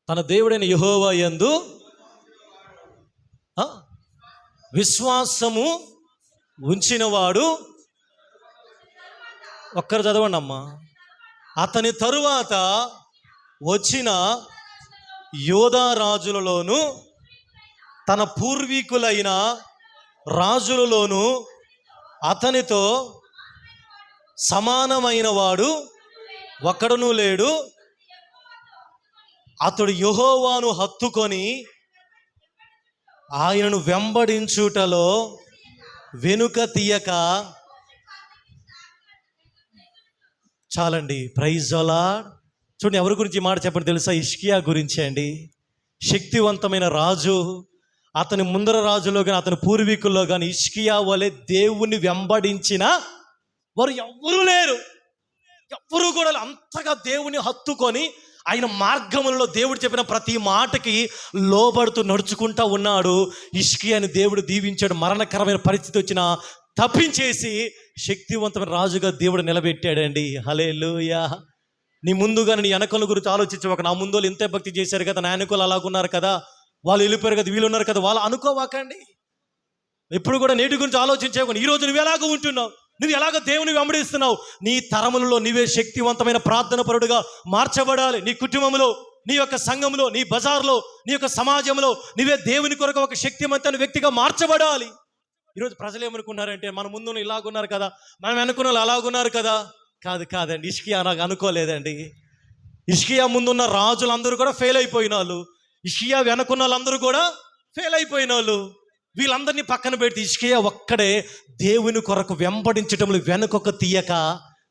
[SPEAKER 3] తన దేవుడైన యెహోవా యందు విశ్వాసము ఉంచినవాడు. ఒక్కరు చదవండి అమ్మా. అతని తరువాత వచ్చిన యోధా రాజులలోను తన పూర్వీకులైన రాజులలోను అతనితో సమానమైన వాడు ఒక్కడునూ లేడు. అతడు యెహోవాను హత్తుకొని ఆయనను వెంబడించుటలో వెనుక తీయక. చాలండి, ప్రైజ్ ద లార్డ్. చూడండి, ఎవరి గురించి ఈ మాట చెప్పండి తెలుసా? హిజ్కియా గురించి అండి. శక్తివంతమైన రాజు. అతని ముందర రాజులో కానీ అతని పూర్వీకుల్లో కానీ హిజ్కియా వలె దేవుణ్ణి వెంబడించిన వారు ఎవ్వరూ లేరు. ఎవ్వరూ కూడా అంతగా దేవుని హత్తుకొని ఆయన మార్గములలో దేవుడు చెప్పిన ప్రతి మాటకి లోబడుతూ నడుచుకుంటా ఉన్నాడు. హిజ్కియాని దేవుడు దీవించాడు. మరణకరమైన పరిస్థితి వచ్చినా తప్పించేసి శక్తివంతమైన రాజుగా దేవుడు నిలబెట్టాడండి. హల్లెలూయా. నీ ముందుగా నీ వెనకల గురించి ఆలోచించు. ఒక నా ముందు వాళ్ళు ఇంతే భక్తి చేశారు కదా, నా వెనకలు అలాగున్నారు కదా, వాళ్ళు వెళ్ళిపోయారు కదా, వీళ్ళు ఉన్నారు కదా, వాళ్ళు అనుకోవాకండి. ఎప్పుడు కూడా నేటి గురించి ఆలోచించేవాడు. ఈరోజు నువ్వు ఎలాగ ఉంటున్నావు, నువ్వు ఎలాగ దేవుని వెంబడిస్తున్నావు? నీ తరములలో నీవే శక్తివంతమైన ప్రార్థన పరుడుగా మార్చబడాలి. నీ కుటుంబంలో, నీ యొక్క సంఘంలో, నీ బజార్లో, నీ యొక్క సమాజంలో నీవే దేవుని కొరకు ఒక శక్తివంతమైన వ్యక్తిగా మార్చబడాలి. ఈరోజు ప్రజలు ఏమనుకున్నారంటే మన ముందు ఇలాగున్నారు కదా, మనం వెనుకున్న వాళ్ళు అలాగున్నారు కదా. కాదండి, హిజ్కియా నాకు అనుకోలేదండి. హిజ్కియా ముందున్న రాజులందరూ కూడా ఫెయిల్ అయిపోయిన వాళ్ళు, హిజ్కియా వెనుకున్న వాళ్ళందరూ కూడా ఫెయిల్ అయిపోయిన వాళ్ళు. వీళ్ళందరినీ పక్కన పెట్టి హిజ్కియా ఒక్కడే దేవుని కొరకు వెంబడించటంలో వెనుకొక తీయక.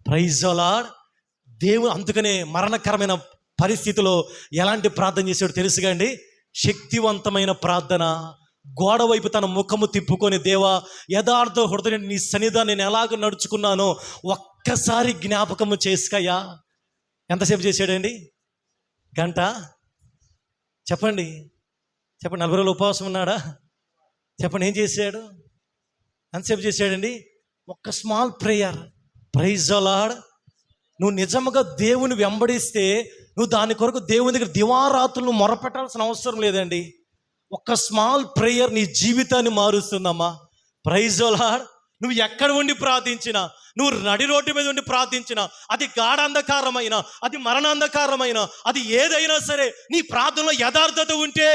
[SPEAKER 3] Praise the Lord. దేవుడు అందుకనే మరణకరమైన పరిస్థితిలో ఎలాంటి ప్రార్థన చేశాడో తెలుసుగా అండి. శక్తివంతమైన ప్రార్థన. గోడ వైపు తన ముఖము తిప్పుకొని, దేవా యథార్థ హృదయం నీ సన్నిధానం నేను ఎలాగ నడుచుకున్నానో ఒక్కసారి జ్ఞాపకము చేసుకయ్యా. ఎంతసేపు చేశాడండి? గంట? చెప్పండి 40 రోజులు ఉపవాసం ఉన్నాడా? చెప్పండి, ఏం చేశాడు? ఎంతసేపు చేశాడండి? ఒక్క small prayer. Praise the lord. నువ్వు నిజంగా దేవుని వెంబడిస్తే నువ్వు దాని కొరకు దేవుని దగ్గర దివారాత్రులు మొరపెట్టాల్సిన అవసరం లేదండి. ఒక్క స్మాల్ ప్రేయర్ నీ జీవితాన్ని మారుస్తుందమ్మా. Praise the lord. నువ్వు ఎక్కడ ఉండి ప్రార్థించినా, నువ్వు నడి రోడ్డు మీద ఉండి ప్రార్థించినా, అది గాఢాంధకారమైన, అది మరణాంధకారమైన, అది ఏదైనా సరే, నీ ప్రార్థనలో యథార్థత ఉంటే.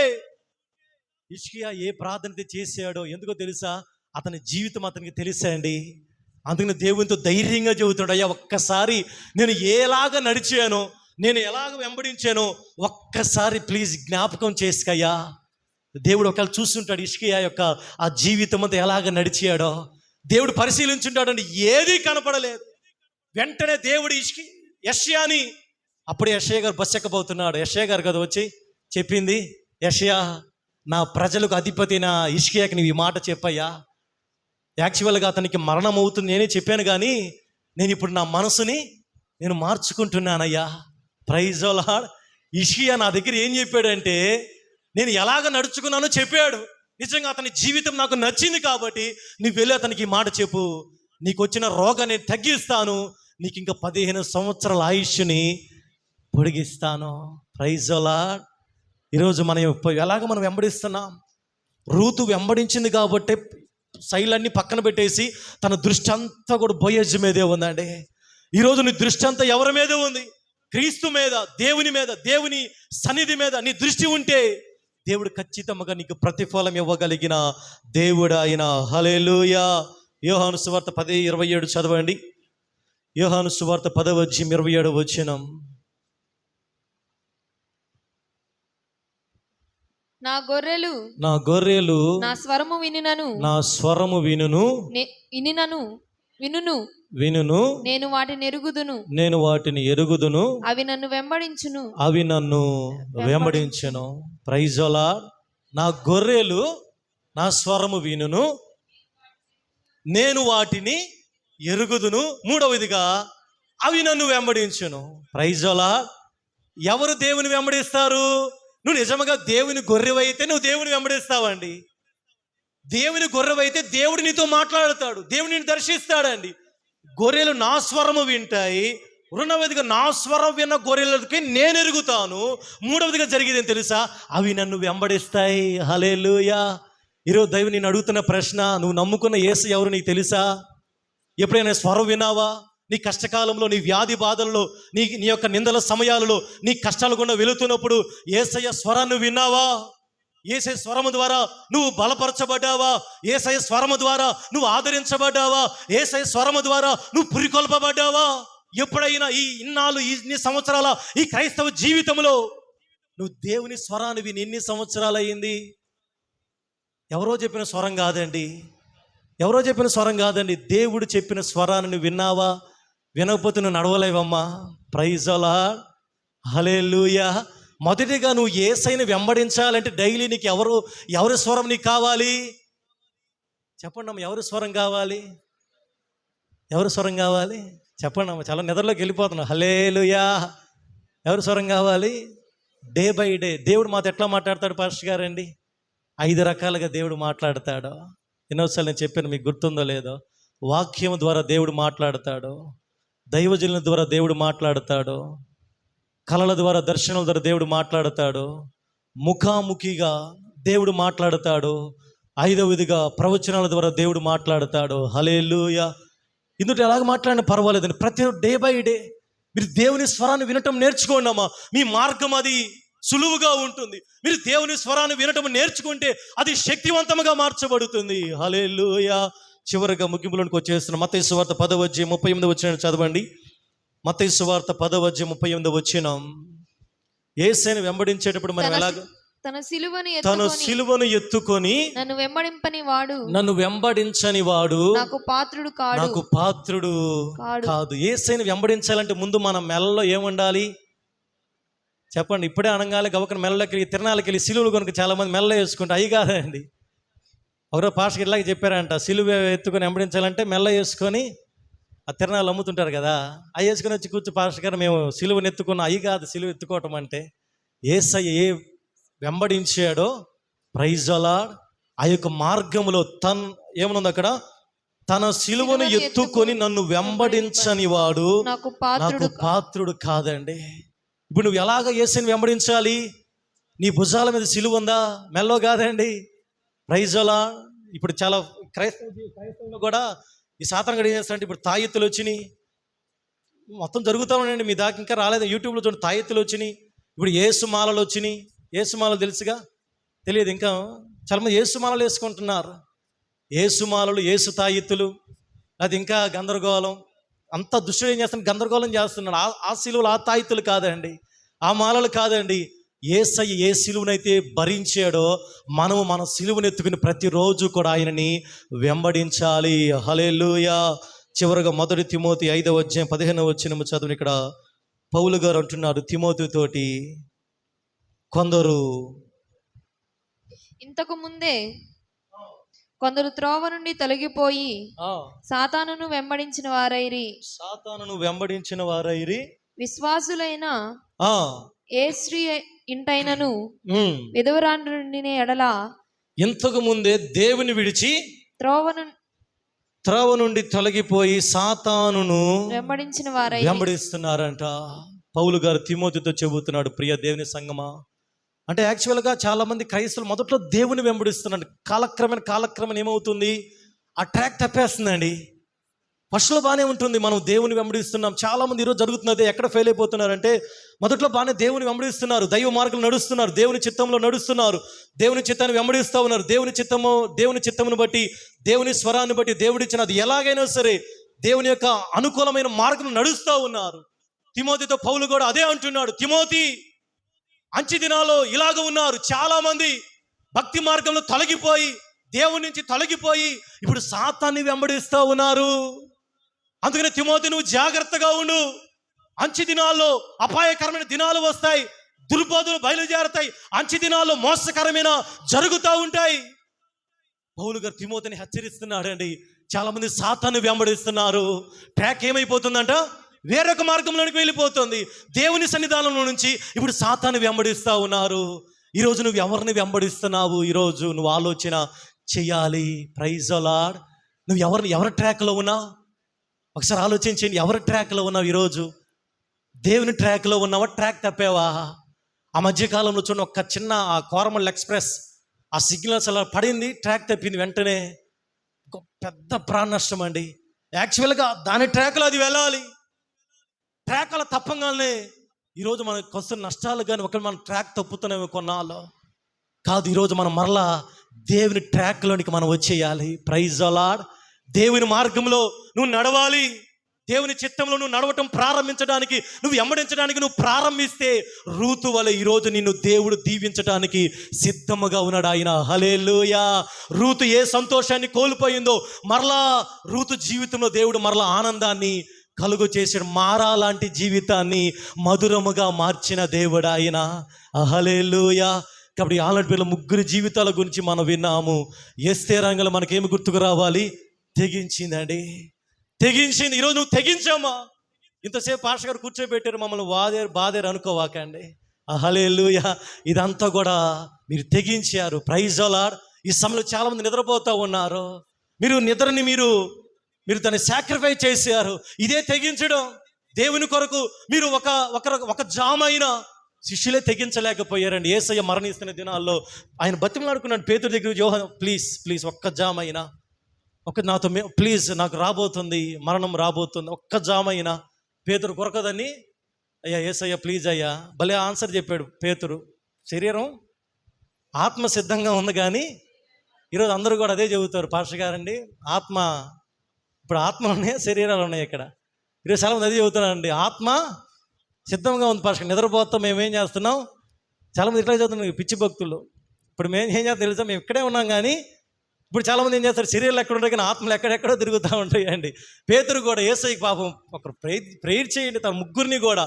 [SPEAKER 3] హిజ్కియా ఏ ప్రార్థన చేశాడో ఎందుకో తెలుసా? అతని జీవితం అతనికి తెలుసా అండి. అందుకని దేవునితో ధైర్యంగా చెబుతాడు, అయ్యా ఒక్కసారి నేను ఎలాగ నడిచానో, నేను ఎలాగ వెంబడించానో ఒక్కసారి ప్లీజ్ జ్ఞాపకం చేసుకయ్యా. దేవుడు ఒకవేళ చూస్తుంటాడు హిజ్కియా యొక్క ఆ జీవితం అంతా ఎలాగ నడిచాడో. దేవుడు పరిశీలించుంటాడండి, ఏదీ కనపడలేదు. వెంటనే దేవుడు యెషయాని, అప్పుడే యెషయా గారు బస్సు ఎక్కబోతున్నాడు. యెషయా గారు కదా వచ్చి చెప్పింది, యెషయా నా ప్రజలకు అధిపతి నా హిజ్కియాకి నీవు ఈ మాట చెప్పయ్యా. యాక్చువల్గా అతనికి మరణం అవుతుంది నేనే చెప్పాను, కానీ నేను ఇప్పుడు నా మనసుని నేను మార్చుకుంటున్నానయ్యా. Praise the lord. హిజ్కియా నా దగ్గర ఏం చెప్పాడంటే, నేను ఎలాగ నడుచుకున్నానో చెప్పాడు. నిజంగా అతని జీవితం నాకు నచ్చింది కాబట్టి నువ్వు వెళ్ళి అతనికి ఈ మాట చెప్పు, నీకు వచ్చిన రోగాన్ని తగ్గిస్తాను, నీకు ఇంకా 15 సంవత్సరాల ఆయుష్ని పొడిగిస్తాను. Praise the lord. ఈరోజు మనం ఎలాగ మనం వెంబడిస్తున్నాం? రూతు వెంబడించింది కాబట్టి శైలన్నీ పక్కన పెట్టేసి తన దృష్టి అంతా కూడా బోయజ్ మీదే ఉందండి. ఈరోజు నీ దృష్టి అంతా ఎవరి మీద ఉంది? క్రీస్తు మీద, దేవుని మీద, దేవుని సన్నిధి మీద నీ దృష్టి ఉంటే దేవుడు ఖచ్చితంగా నీకు ప్రతిఫలం ఇవ్వగలిగిన దేవుడు ఆయన. హల్లెలూయా. యోహాను సువార్త 10:27 చదవండి. యోహాను సువార్త 10:27.
[SPEAKER 5] నా గొర్రెలు
[SPEAKER 3] నా
[SPEAKER 5] స్వరము వినును, నేను వాటిని ఎరుగుదును, అవి నన్ను వెంబడించును.
[SPEAKER 3] Praise the lord. నా గొర్రెలు నా స్వరము వినును, నేను వాటిని ఎరుగుదును, మూడవదిగా అవి నన్ను వెంబడించును. Praise the lord. ఎవరు దేవుని వెంబడిస్తారు? నువ్వు నిజంగా దేవుని గొర్రెవైతే నువ్వు దేవుని వెంబడిస్తావండి. దేవుని గొర్రెవైతే దేవుడు నీతో మాట్లాడతాడు, దేవుడు నిన్ను దర్శిస్తాడండి. గొర్రెలు నా స్వరము వింటాయి. రెండవదిగా నా స్వరం విన్న గొర్రెలకి నేను ఎరుగుతాను. మూడవదిగా జరిగేది ఏం తెలుసా? అవి నన్ను వెంబడిస్తాయి. హల్లెలూయా. ఈరోజు దైవం నేను అడుగుతున్న ప్రశ్న, నువ్వు నమ్ముకున్న యేసు ఎవరు నీకు తెలుసా? ఎప్పుడైనా స్వరం విన్నావా? నీ కష్టకాలంలో, నీ వ్యాధి బాధల్లో, నీ యొక్క నిందల సమయాలలో, నీ కష్టాలు గుండా వెళుతున్నప్పుడు యేసయ్య స్వరాన్ని విన్నావా? యేసయ్య స్వరము ద్వారా నువ్వు బలపరచబడ్డావా? యేసయ్య స్వరము ద్వారా నువ్వు ఆదరించబడ్డావా? యేసయ్య స్వరము ద్వారా నువ్వు పురికొల్పబడ్డావా? ఎప్పుడైనా ఇన్ని సంవత్సరాల ఈ క్రైస్తవ జీవితంలో నువ్వు దేవుని స్వరాన్ని విని ఎన్ని సంవత్సరాలు అయ్యింది? ఎవరో చెప్పిన స్వరం కాదండి, ఎవరో చెప్పిన స్వరం కాదండి. దేవుడు చెప్పిన స్వరాన్ని నువ్వు విన్నావా? వినకపోతే నువ్వు నడవలేవమ్మా. ప్రైజ్ ద లార్డ్, హల్లెలూయా. మొదటిగా నువ్వు యేసయ్యని వెంబడించాలంటే డైలీ నీకు ఎవరి స్వరం నీకు కావాలి? చెప్పండి అమ్మ, ఎవరి స్వరం కావాలి? ఎవరి స్వరం కావాలి? చెప్పండి అమ్మ, చాలా నిద్రలోకి వెళ్ళిపోతున్నా. హల్లెలూయా. ఎవరి స్వరం కావాలి? డే బై డే దేవుడు మాతో ఎట్లా మాట్లాడతాడు పాస్టర్ గారండి? 5 రకాలుగా దేవుడు మాట్లాడతాడు. ఎన్నోసార్లు నేను చెప్పాను, మీకు గుర్తుందో లేదో. వాక్యం ద్వారా దేవుడు మాట్లాడతాడు, దైవజనుల ద్వారా దేవుడు మాట్లాడతాడు, కళల ద్వారా దర్శనాల ద్వారా దేవుడు మాట్లాడతాడు, ముఖాముఖిగా దేవుడు మాట్లాడతాడు, 5వదిగా ప్రవచనాల ద్వారా దేవుడు మాట్లాడతాడు. హల్లెలూయా. ఇందులో ఎలాగ మాట్లాడినా పర్వాలేదండి. ప్రతి డే బై డే మీరు దేవుని స్వరాన్ని వినటం నేర్చుకోండి అమ్మా. మీ మార్గం అది సులువుగా ఉంటుంది. మీరు దేవుని స్వరాన్ని వినటం నేర్చుకుంటే అది శక్తివంతంగా మార్చబడుతుంది. హల్లెలూయా. చివరిగా ముగింపులోనికి వచ్చేస్తున్నాం. మత్తయి సువార్త 10:38 చదవండి. మత్తయి సువార్త 10:38. యేసుని వెంబడించేటప్పుడు మనం ఎలాగ? తన సిలువను ఎత్తుకొని
[SPEAKER 5] నన్ను
[SPEAKER 3] వెంబడించని వాడు
[SPEAKER 5] నాకు
[SPEAKER 3] పాత్రుడు కాదు. యేసుని వెంబడించాలంటే ముందు మన మెల్లలో ఏముండాలి చెప్పండి? ఇప్పుడే అనగానే గవకన మెల్లకి తిరణాలకి వెళ్ళి సిలువలు కనుక చాలా మంది మెల్ల వేసుకుంటే అవి కాదండి. ఒకరో పాస్టర్ ఇలాగే చెప్పారంట, సిలువ ఎత్తుకొని వెంబడించాలంటే మెల్ల వేసుకొని ఆ తిరణాలు అమ్ముతుంటారు కదా, అవి వేసుకొని వచ్చి కూర్చో పాస్టర్ గారు మేము సిలువను ఎత్తుకున్నాం. అవి కాదు సిలువ ఎత్తుకోవటం అంటే. యేసయ్య వెంబడించాడో, ప్రైజ్ ద లార్డ్, ఆ యొక్క మార్గంలో ఏమనుంది అక్కడ? తన సిలువను ఎత్తుకొని నన్ను వెంబడించని వాడు నాకు పాత్రుడు కాదండి. ఇప్పుడు నువ్వు ఎలాగ యేసుని వెంబడించాలి? నీ భుజాల మీద సిలువ ఉందా? మెల్లో కాదండి. Praise the lord. ఇప్పుడు చాలా క్రైస్తవులు కూడా ఈ సాతాను గడి చేస్తారంటే ఇప్పుడు తాయెత్తులు వచ్చినాయి, మొత్తం జరుగుతూ ఉండండి. మీ దాకా ఇంకా రాలేదు. యూట్యూబ్లో చూడండి, తాయెత్తులు వచ్చినాయి. ఇప్పుడు యేసుమాలలు వచ్చినాయి. యేసుమాలలు తెలుసుగా? తెలియదు ఇంకా. చాలామంది యేసుమాలలు వేసుకుంటున్నారు. యేసుమాలలు, యేసు తాయెత్తులు, అది ఇంకా గందరగోళం. అంత దుష్టుడు ఏం చేస్తున్నాడు? గందరగోళం చేస్తున్నాడు. ఆ సిలువలు, ఆ తాయెత్తులు కాదండి, ఆ మాలలు కాదండి. యేసయ్య ఏ సిలువనైతే భరించాడో మనము మన సిలువను ఎత్తుకుని ప్రతిరోజు కూడా ఆయనని వెంబడించాలి. హల్లెలూయా. చివరగా 1 తిమోతి 5:15 చదువుని. ఇక్కడ పౌలు గారు అంటున్నారు తిమోతితోటి,
[SPEAKER 5] ఇంతకు ముందే కొందరు త్రోవ నుండి తొలగిపోయి సాతానును వెంబడించిన వారైరి. విశ్వాసులైన ఏ స్త్రీ ఇంటైనను విధవరాండ్రుని ఎడల
[SPEAKER 3] ఇంతకు ముందే దేవుని విడిచి త్రోవ నుండి తొలగిపోయి సాతానును వెంబడిస్తున్నారంట. పౌలు గారు తిమోతితో చెబుతున్నాడు, ప్రియ దేవుని సంగమా. అంటే యాక్చువల్గా చాలామంది క్రైస్తవులు మొదట్లో దేవుని వెంబడిస్తున్నారు. కాలక్రమేణ ఏమవుతుంది? ఆ ట్రాక్ తప్పేస్తుందండి. ఫస్ట్లో బాగానే ఉంటుంది, మనం దేవుని వెంబడిస్తున్నాం. చాలామంది ఈరోజు జరుగుతున్నది ఎక్కడ ఫెయిల్ అయిపోతున్నారంటే, మొదట్లో బాగానే దేవుని వెంబడిస్తున్నారు, దైవ మార్గంలో నడుస్తున్నారు, దేవుని చిత్తంలో నడుస్తున్నారు, దేవుని చిత్తాన్ని వెంబడిస్తూ ఉన్నారు. దేవుని చిత్తమును బట్టి, దేవుని స్వరాన్ని బట్టి దేవుడిచ్చిన అది ఎలాగైనా సరే దేవుని యొక్క అనుకూలమైన మార్గం నడుస్తూ ఉన్నారు. తిమోతితో పౌలు కూడా అదే అంటున్నాడు, తిమోతి, అంచె దినాల్లో ఇలాగ ఉన్నారు. చాలా మంది భక్తి మార్గంలో తొలగిపోయి, దేవుని నుంచి తొలగిపోయి ఇప్పుడు సాతాన్ని వెంబడిస్తూ ఉన్నారు. అందుకని తిమోతి, నువ్వు జాగ్రత్తగా ఉండు. అంచె దినాల్లో అపాయకరమైన దినాలు వస్తాయి, దుర్బోధులు బయలుదేరతాయి, అంచె దినాల్లో మోసకరమైన జరుగుతూ ఉంటాయి. పౌలు గారు తిమోతిని హెచ్చరిస్తున్నాడండి. చాలా మంది సాతాన్ని వెంబడిస్తున్నారు. ట్రాక్ ఏమైపోతుందంట? వేరొక మార్గంలోనికి వెళ్ళిపోతుంది. దేవుని సన్నిధానంలో నుంచి ఇప్పుడు సాతాన్ని వెంబడిస్తూ ఉన్నారు. ఈరోజు నువ్వు ఎవరిని వెంబడిస్తున్నావు? ఈరోజు నువ్వు ఆలోచన చెయ్యాలి. Praise the lord. నువ్వు ఎవరి ట్రాక్లో ఉన్నావు? ఒకసారి ఆలోచించండి. ఎవరి ట్రాక్లో ఉన్నావు ఈరోజు? దేవుని ట్రాక్లో ఉన్నావా? ట్రాక్ తప్పావా? ఆ మధ్యకాలంలో చూడండి, ఒక చిన్న కోరమల్ ఎక్స్ప్రెస్ ఆ సిగ్నల్స్ అలా పడింది, ట్రాక్ తప్పింది. వెంటనే పెద్ద ప్రాణ నష్టం అండి. యాక్చువల్గా దాని ట్రాక్లో అది వెళ్ళాలి. ట్రాక్ అలా తప్పంగానే ఈరోజు మనకు వస్తున్న నష్టాలు కానీ ఒకవేళ మనం ట్రాక్ తప్పుతున్నాము కొన్నాళ్ళు కాదు. ఈరోజు మనం మరలా దేవుని ట్రాక్లోనికి మనం వచ్చేయాలి. Praise the lord. దేవుని మార్గంలో నువ్వు నడవాలి.
[SPEAKER 4] దేవుని చిత్తంలో నువ్వు నడవటం ప్రారంభించడానికి, నువ్వు వెంబడించడానికి నువ్వు ప్రారంభిస్తే రూతు వలె ఈరోజు నిన్ను దేవుడు దీవించడానికి సిద్ధముగా ఉన్నాడు ఆయన. హల్లెలూయా. రూతు ఏ సంతోషాన్ని కోల్పోయిందో మరలా రూతు జీవితంలో దేవుడు మరలా ఆనందాన్ని కలుగు చేసిన మారా లాంటి జీవితాన్ని మధురముగా మార్చిన దేవుడు ఆయన. హల్లెలూయా. కాబట్టి ఆల్రెడీ పిల్లల ముగ్గురు జీవితాల గురించి మనం విన్నాము. ఎస్తేరు రంగంలో మనకేమి గుర్తుకు రావాలి? తెగించిందండి, తెగించింది. ఈరోజు నువ్వు తెగించామా? ఇంతసేపు పాష గారు కూర్చోబెట్టారు, మమ్మల్ని బాధేరు అనుకోవాకండి. హల్లెలూయా. ఇదంతా కూడా మీరు తెగించారు. Praise the lord. ఈ సమయంలో చాలామంది నిద్రపోతూ ఉన్నారు. మీరు నిద్రని మీరు దాన్ని సాక్రిఫైస్ చేశారు. ఇదే తెగించడం. దేవుని కొరకు మీరు ఒక జామైన శిష్యులే తెగించలేకపోయారండి. యేసయ్య మరణిస్తున్న దినాల్లో ఆయన బతిమలాడుకున్నాడు పేతురు దగ్గర, యోహాను ప్లీజ్ ఒక్క జామైనా, నాతో ప్లీజ్, నాకు రాబోతుంది మరణం రాబోతుంది, ఒక్క జామైనా. పేతురు కొరకదని, అయ్యా యేసయ్య ప్లీజ్ అయ్యా. భలే ఆన్సర్ చెప్పాడు పేతురు. శరీరం ఆత్మ సిద్ధంగా ఉంది కానీ ఈరోజు అందరూ కూడా అదే చెబుతారు పాస్టర్ గారండి. ఇప్పుడు ఆత్మ ఉన్నాయి, శరీరాలు ఉన్నాయి. ఇక్కడ ఈరోజు చాలా మంది అదే చెబుతున్నారండి. ఆత్మ సిద్ధంగా ఉంది పాస్టర్, నిద్రపోతాం. మేమేం చేస్తున్నాం? చాలామంది ఇట్లా చదువుతున్నాం, పిచ్చి భక్తులు. ఇప్పుడు మేము ఏం చేస్తాం తెలుసా? మేము ఇక్కడే ఉన్నాం కానీ ఇప్పుడు చాలామంది ఏం చేస్తారు, శరీరాలు ఎక్కడ ఉంటాయి కానీ ఆత్మలు ఎక్కడెక్కడో తిరుగుతూ ఉంటాయండి. పేతురు కూడా యేసయ్యకి పాపం ఒక ప్రేయర్ చేయండి. తన ముగ్గురిని కూడా,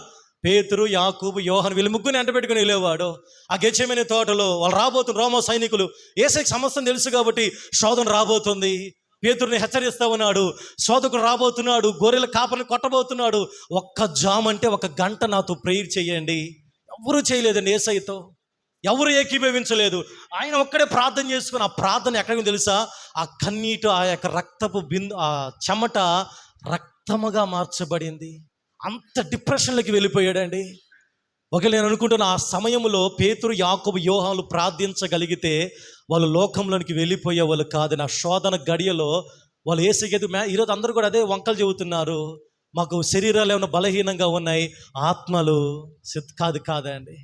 [SPEAKER 4] పేతురు, యాకోబు, యోహాను, వీళ్ళు ముగ్గురిని అంటపెట్టుకుని వెళ్ళేవాడు. ఆ గెత్సేమనే తోటలో వాళ్ళు రాబోతున్న రోమా సైనికులు, యేసయ్యకి సమస్తం తెలుసు కాబట్టి శోధన రాబోతుంది. పేతురుని హెచ్చరిస్తూ ఉన్నాడు, శోధకుడు రాబోతున్నాడు, గొర్రెల కాపరిని కొట్టబోతున్నాడు. ఒక్క జామ్ అంటే 1 గంట నాతో ప్రేయర్ చేయండి. ఎవరు చేయలేదండి యేసయ్యతో, ఎవరు ఏకీభవించలేదు. ఆయన ఒక్కడే ప్రార్థన చేసుకుని, ఆ ప్రార్థన ఎక్కడికి తెలుసా? ఆ కన్నీటి, ఆ యొక్క రక్తపు ఆ చెమట రక్తముగా మార్చబడింది. అంత డిప్రెషన్లోకి వెళ్ళిపోయాడండి. ఒకవేళ నేను అనుకుంటున్నా, ఆ సమయంలో పేతురు, యాకోబు, యోహాను ప్రార్థించగలిగితే వాళ్ళు లోకంలోనికి వెళ్ళిపోయే వాళ్ళు కాదు. నా శోధన గడియలో వాళ్ళు ఏసగేది. ఈరోజు అందరూ కూడా అదే వంకలు చెబుతున్నారు, మాకు శరీరాలు ఏమైనా బలహీనంగా ఉన్నాయి, ఆత్మలు కాదండి.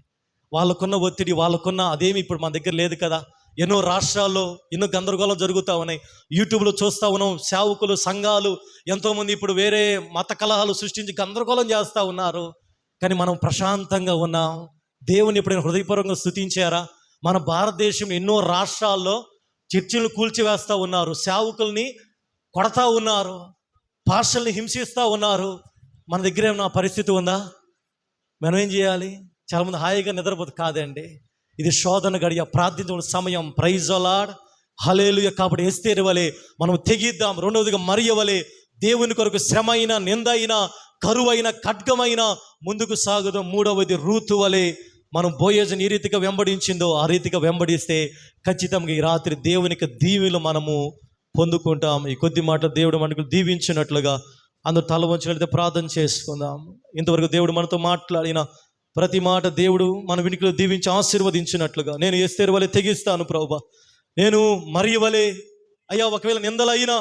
[SPEAKER 4] వాళ్ళకున్న ఒత్తిడి, వాళ్ళకున్న అదేమి ఇప్పుడు మన దగ్గర లేదు కదా. ఎన్నో రాష్ట్రాల్లో ఎన్నో గందరగోళం జరుగుతూ ఉన్నాయి. యూట్యూబ్లో చూస్తూ ఉన్నాం, సేవకులు, సంఘాలు ఎంతోమంది ఇప్పుడు వేరే మత కలహాలు సృష్టించి గందరగోళం చేస్తూ ఉన్నారు. కానీ మనం ప్రశాంతంగా ఉన్నాం. దేవుని ఎప్పుడైనా హృదయపూర్వకంగా స్తుతించారా? మన భారతదేశం ఎన్నో రాష్ట్రాల్లో చర్చిలను కూల్చివేస్తూ ఉన్నారు, సేవకుల్ని కొడతా ఉన్నారు, పాస్టర్ని హింసిస్తూ ఉన్నారు. మన దగ్గర ఏమైనా పరిస్థితి ఉందా? మనం ఏం చేయాలి? చాలామంది హాయిగా నిద్రపోదు కాదండి. ఇది శోధన గడియ, ప్రార్థించిన సమయం. Praise the Lord. హల్లెలూయా. కాబట్టి ఎస్తేరు వలె మనం తెగిద్దాం. రెండవదిగా మరియ వలె దేవుని కొరకు శ్రమ అయినా, నింద అయినా, కరువైన, ఖడ్గమైన ముందుకు సాగుదాం. మూడవది రూతు వలె మనం బోయజుని ఏ రీతిగా వెంబడించిందో ఆ రీతిగా వెంబడిస్తే ఖచ్చితంగా ఈ రాత్రి దేవునికి దీవెనలు మనము పొందుకుంటాం. ఈ కొద్ది మాట దేవుడు మనకు దీవించినట్లుగా అందరూ తల వంచినట్లయితే ప్రార్థన చేసుకుందాం. ఇంతవరకు దేవుడు మనతో మాట్లాడిన ప్రతి మాట దేవుడు మన వినికిలో దీవించి ఆశీర్వదించినట్లుగా, నేను ఎస్తేరు వలె తెగిస్తాను ప్రభువా, నేను మరియ వలె అయ్యా ఒకవేళ నిందలైనా